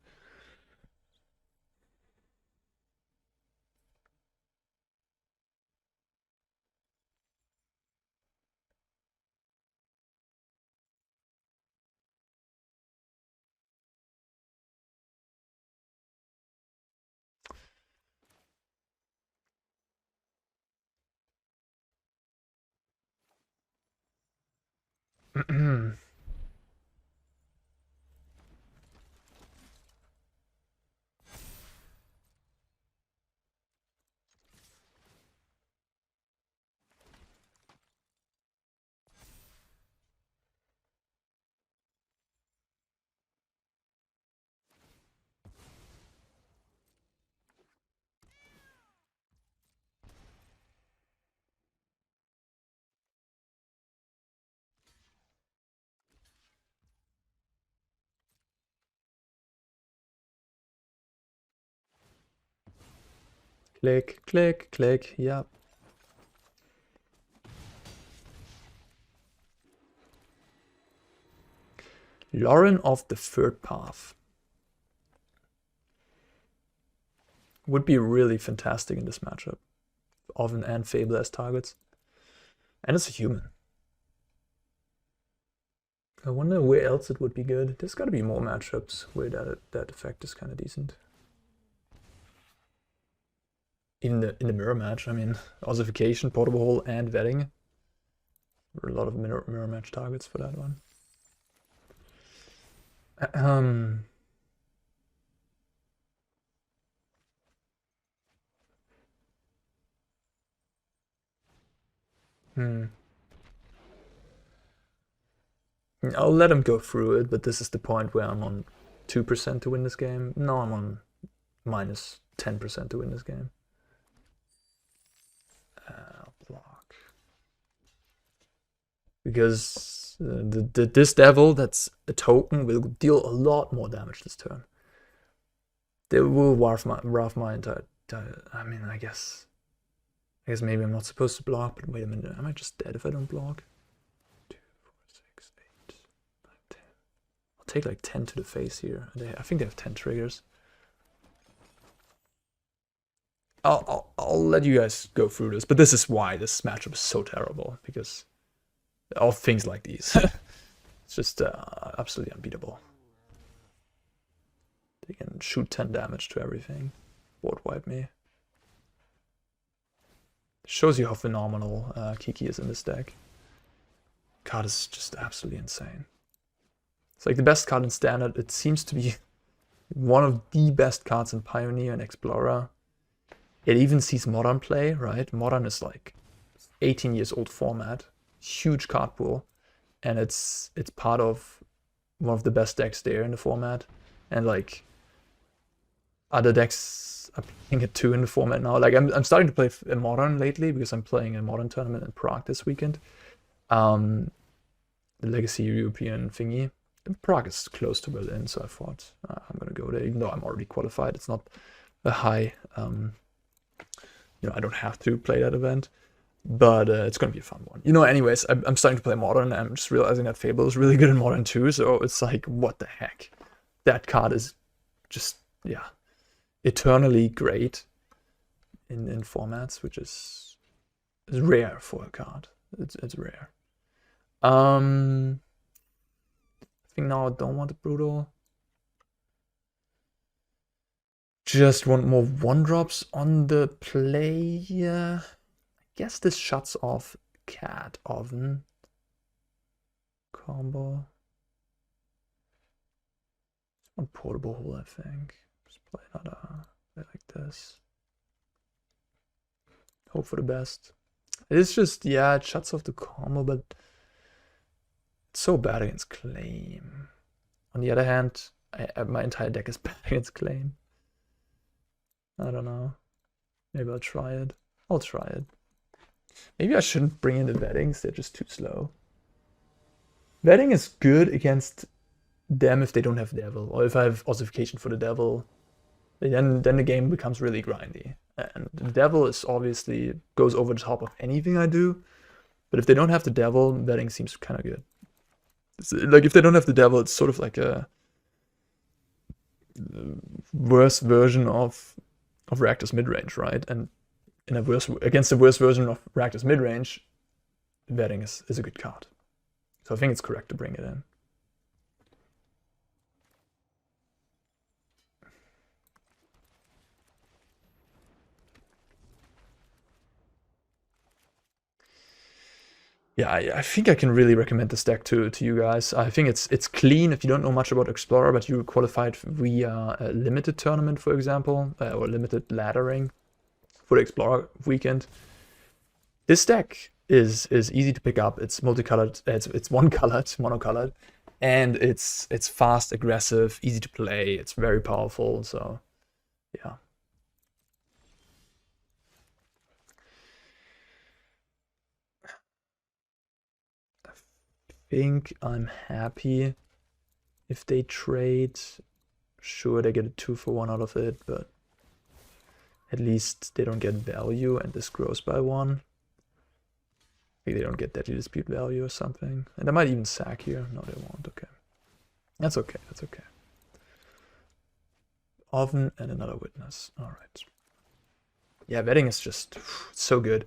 Click, click, click, yep. Lauren of the Third Path. Would be really fantastic in this matchup. Oven and Fable as targets. And it's a human. I wonder where else it would be good. There's gotta be more matchups where that effect is kind of decent. In the mirror match, I mean, Ossification, Portable Hole, and Vetting. There are a lot of mirror match targets for that one. I'll let him go through it, but this is the point where I'm on 2% to win this game. No, I'm on minus 10% to win this game. Block. Because this devil that's a token will deal a lot more damage this turn. They will warp my entire I mean, I guess maybe I'm not supposed to block, but wait a minute, am I just dead if I don't block? 2, 4, 6, 8, 9, 10. I'll take like 10 to the face here. I think they have 10 triggers. I'll let you guys go through this, but this is why this matchup is so terrible, because of things like these. It's just absolutely unbeatable. They can shoot 10 damage to everything. Board wipe me. Shows you how phenomenal Kiki is in this deck. Card is just absolutely insane. It's like the best card in Standard. It seems to be one of the best cards in Pioneer and Explorer. It even sees Modern play, right? Modern is like 18 years old format. Huge card pool. And it's part of one of the best decks there in the format. And like other decks are playing it too in the format now. Like I'm starting to play a Modern lately because I'm playing a Modern tournament in Prague this weekend. The Legacy European thingy. And Prague is close to Berlin, so I thought I'm gonna go there, even though I'm already qualified. It's not a high, you know, I don't have to play that event, but it's gonna be a fun one. You know, anyways, I'm starting to play Modern, and I'm just realizing that Fable is really good in Modern too, so it's like, what the heck? That card is just, yeah, eternally great in formats, which is rare for a card. It's rare. I think now I don't want the Brutal. Just want more 1-drops on the player. I guess this shuts off Cat Oven combo. Just one Portable Hole, I think. Just play another like this. Hope for the best. It's just, yeah, it shuts off the combo, but it's so bad against Claim. On the other hand, my entire deck is bad against Claim. I don't know. Maybe I'll try it. I'll try it. Maybe I shouldn't bring in the Vettings. They're just too slow. Vetting is good against them if they don't have Devil. Or if I have Ossification for the Devil. Then the game becomes really grindy. And the Devil is obviously goes over the top of anything I do. But if they don't have the Devil, Vetting seems kind of good. It's, like if they don't have the Devil, it's sort of like a worse version of Rakdos midrange, right? And in a against the worst version of Rakdos midrange, Vetting is a good card. So I think it's correct to bring it in. Yeah, I think I can really recommend this deck to you guys. I think it's clean if you don't know much about Explorer, but you qualified via a limited tournament, for example, or limited laddering for the Explorer weekend. This deck is easy to pick up. It's multicolored. It's one-colored, monocolored, and it's fast, aggressive, easy to play. It's very powerful. So, yeah. I think I'm happy if they trade. Sure, they get a 2-for-1 out of it, but at least they don't get value and this grows by 1. Maybe they don't get Deadly Dispute value or something. And they might even sack here. No, they won't. Okay. That's okay. That's okay. Oven and another Witness. Alright. Yeah, Vetting is just so good.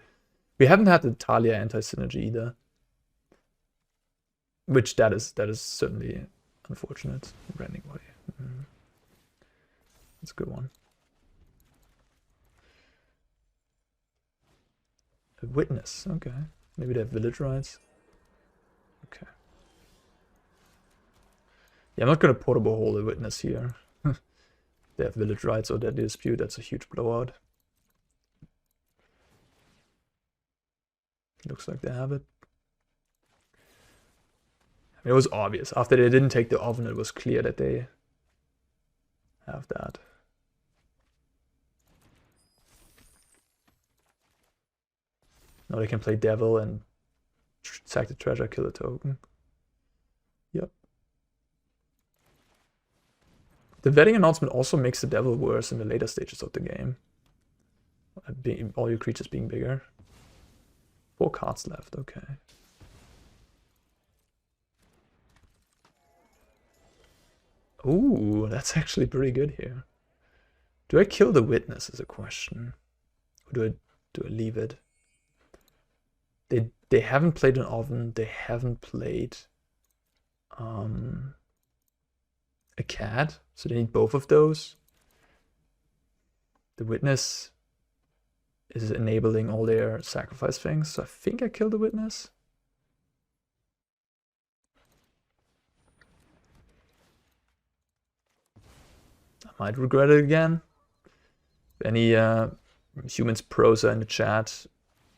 We haven't had the Thalia anti-synergy either. Which that is certainly unfortunate. Branding body. That's a good one. A Witness, okay. Maybe they have village rights. Okay. Yeah, I'm not gonna Portable Hole a Witness here. They have village rights or Deadly Dispute, that's a huge blowout. Looks like they have it. I mean, it was obvious. After they didn't take the Oven, it was clear that they have that. Now they can play Devil and sack the treasure, kill the token. Yep. The Vetting announcement also makes the Devil worse in the later stages of the game. All your creatures being bigger. 4 cards left, okay. Ooh, that's actually pretty good here. Do I kill the Witness is a question. Or do I leave it? They haven't played an Oven, they haven't played a Cat, so they need both of those. The Witness is enabling all their sacrifice things, so I think I kill the Witness. I might regret it again. If any humans pros are in the chat,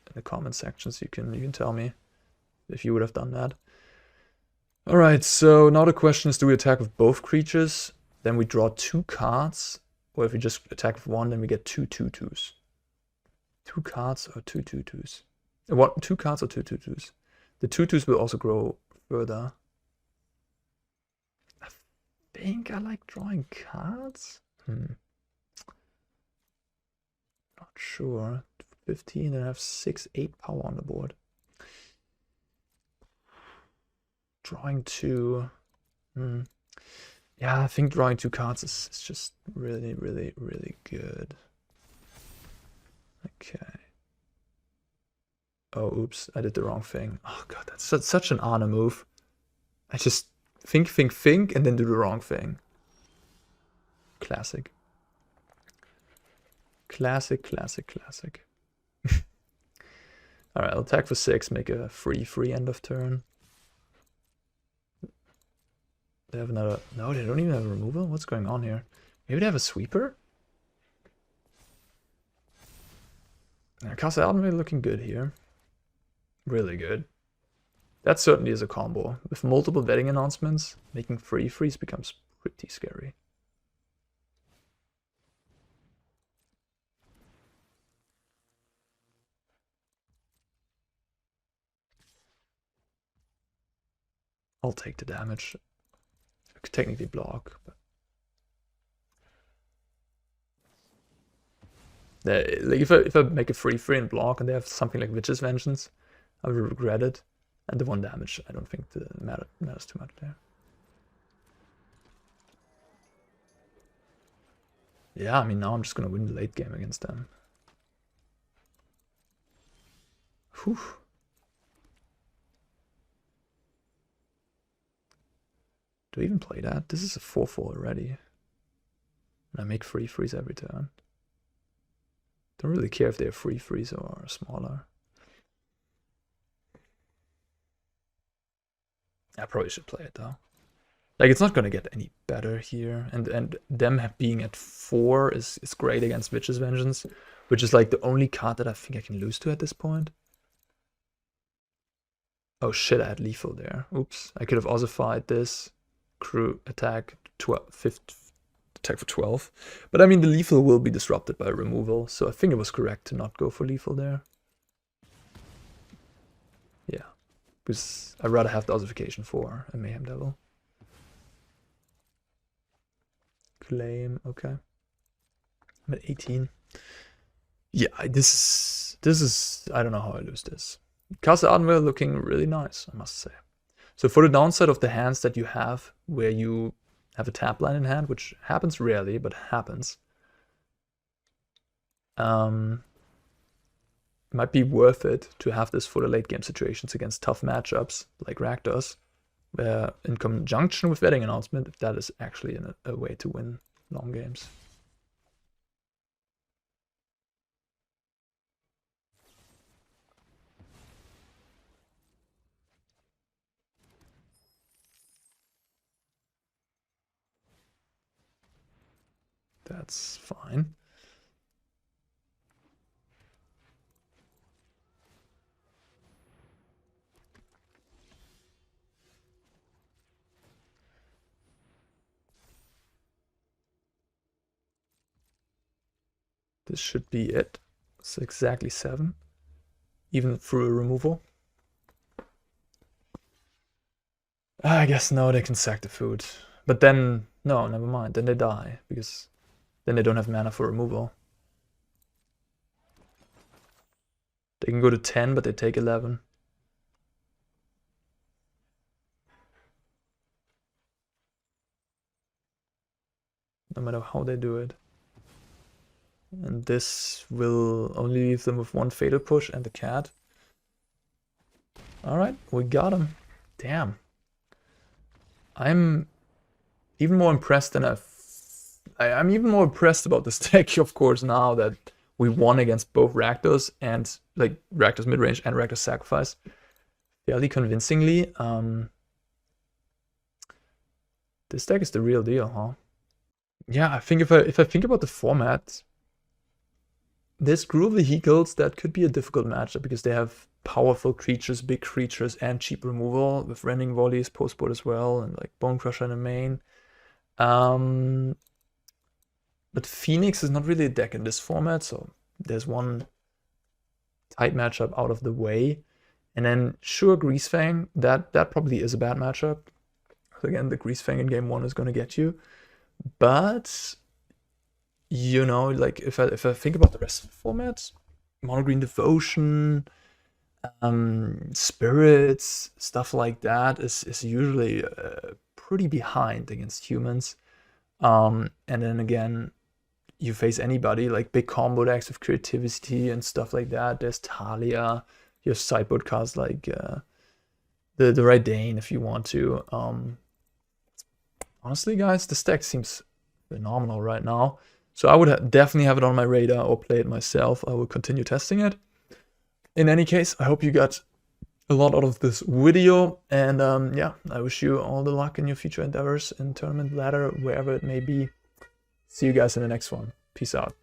in the comment sections, you can tell me if you would have done that. Alright, so now the question is, do we attack with both creatures? Then we draw 2 cards. Or if we just attack with 1, then we get 2 2/2s. 2 cards or 2 2/2s? 2 cards or 2 2/2s? The 2/2s will also grow further. I think I like drawing cards. Not sure. 15 and I have 6, 8 power on the board. Drawing 2. Yeah, Yeah, I think drawing 2 cards is just really, really, really good. Okay. Oh, oops, I did the wrong thing. Oh god, that's such an Arne move. I just think, and then do the wrong thing. Classic. Classic. Alright, I'll attack for 6, make a 3/3 end of turn. They have another... No, they don't even have a removal? What's going on here? Maybe they have a sweeper? Castle Ardenvale looking good here. Really good. That certainly is a combo. With multiple betting announcements, making 3/3s becomes pretty scary. I'll take the damage. I could technically block, but... like if I make a 3/3 and block and they have something like Witch's Vengeance, I will regret it. And the 1 damage, I don't think matters too much there. Yeah, I mean, now I'm just gonna win the late game against them. Whew. Do I even play that? This is a 4/4 already. And I make 3/3s every turn. Don't really care if they're 3/3s or smaller. I probably should play it though. Like, it's not gonna get any better here. And them being at 4 is great against Witch's Vengeance, which is like the only card that I think I can lose to at this point. Oh shit, I had lethal there. Oops. I could have ossified this. Crew attack 5th attack for 12. But I mean, the lethal will be disrupted by removal, so I think it was correct to not go for lethal there. Yeah, because I'd rather have the ossification for a Mayhem Devil. Claim, okay. I'm at 18. Yeah, this is I don't know how I lose this. Castle Ardenvale looking really nice, I must say. So for the downside of the hands that you have, where you have a tap line in hand, which happens rarely, but happens, might be worth it to have this for the late game situations against tough matchups like Rakdos, where in conjunction with Wedding Announcement, if that is actually a way to win long games. That's fine. This should be it. It's exactly 7, even through a removal. I guess no, they can sack the food. But then, no, never mind. Then they die, because then they don't have mana for removal. They can go to 10, but they take 11. No matter how they do it. And this will only leave them with 1 Fatal Push and the cat. Alright, we got him. Damn. I'm even more impressed than I'm even more impressed about this deck, of course, now that we won against both Rakdos and, like, Rakdos Midrange and Rakdos Sacrifice fairly convincingly. This deck is the real deal, huh? Yeah, I think if I think about the format, this Crew of Vehicles, that could be a difficult matchup because they have powerful creatures, big creatures, and cheap removal with Rending Volleys, Postboard as well, and like Bone Crusher in the main. But Phoenix is not really a deck in this format, so there's one tight matchup out of the way. And then sure, Greasefang, that probably is a bad matchup. Again, the Greasefang in game 1 is going to get you. But, you know, like if I think about the rest of the formats, Mono Green Devotion, Spirits, stuff like that is usually pretty behind against humans. And then again, you face anybody, like big combo decks with creativity and stuff like that. There's Thalia, you have sideboard cards like the Reidane if you want to. Honestly, guys, this deck seems phenomenal right now. So I would definitely have it on my radar or play it myself. I will continue testing it. In any case, I hope you got a lot out of this video. And yeah, I wish you all the luck in your future endeavors in tournament ladder, wherever it may be. See you guys in the next one. Peace out.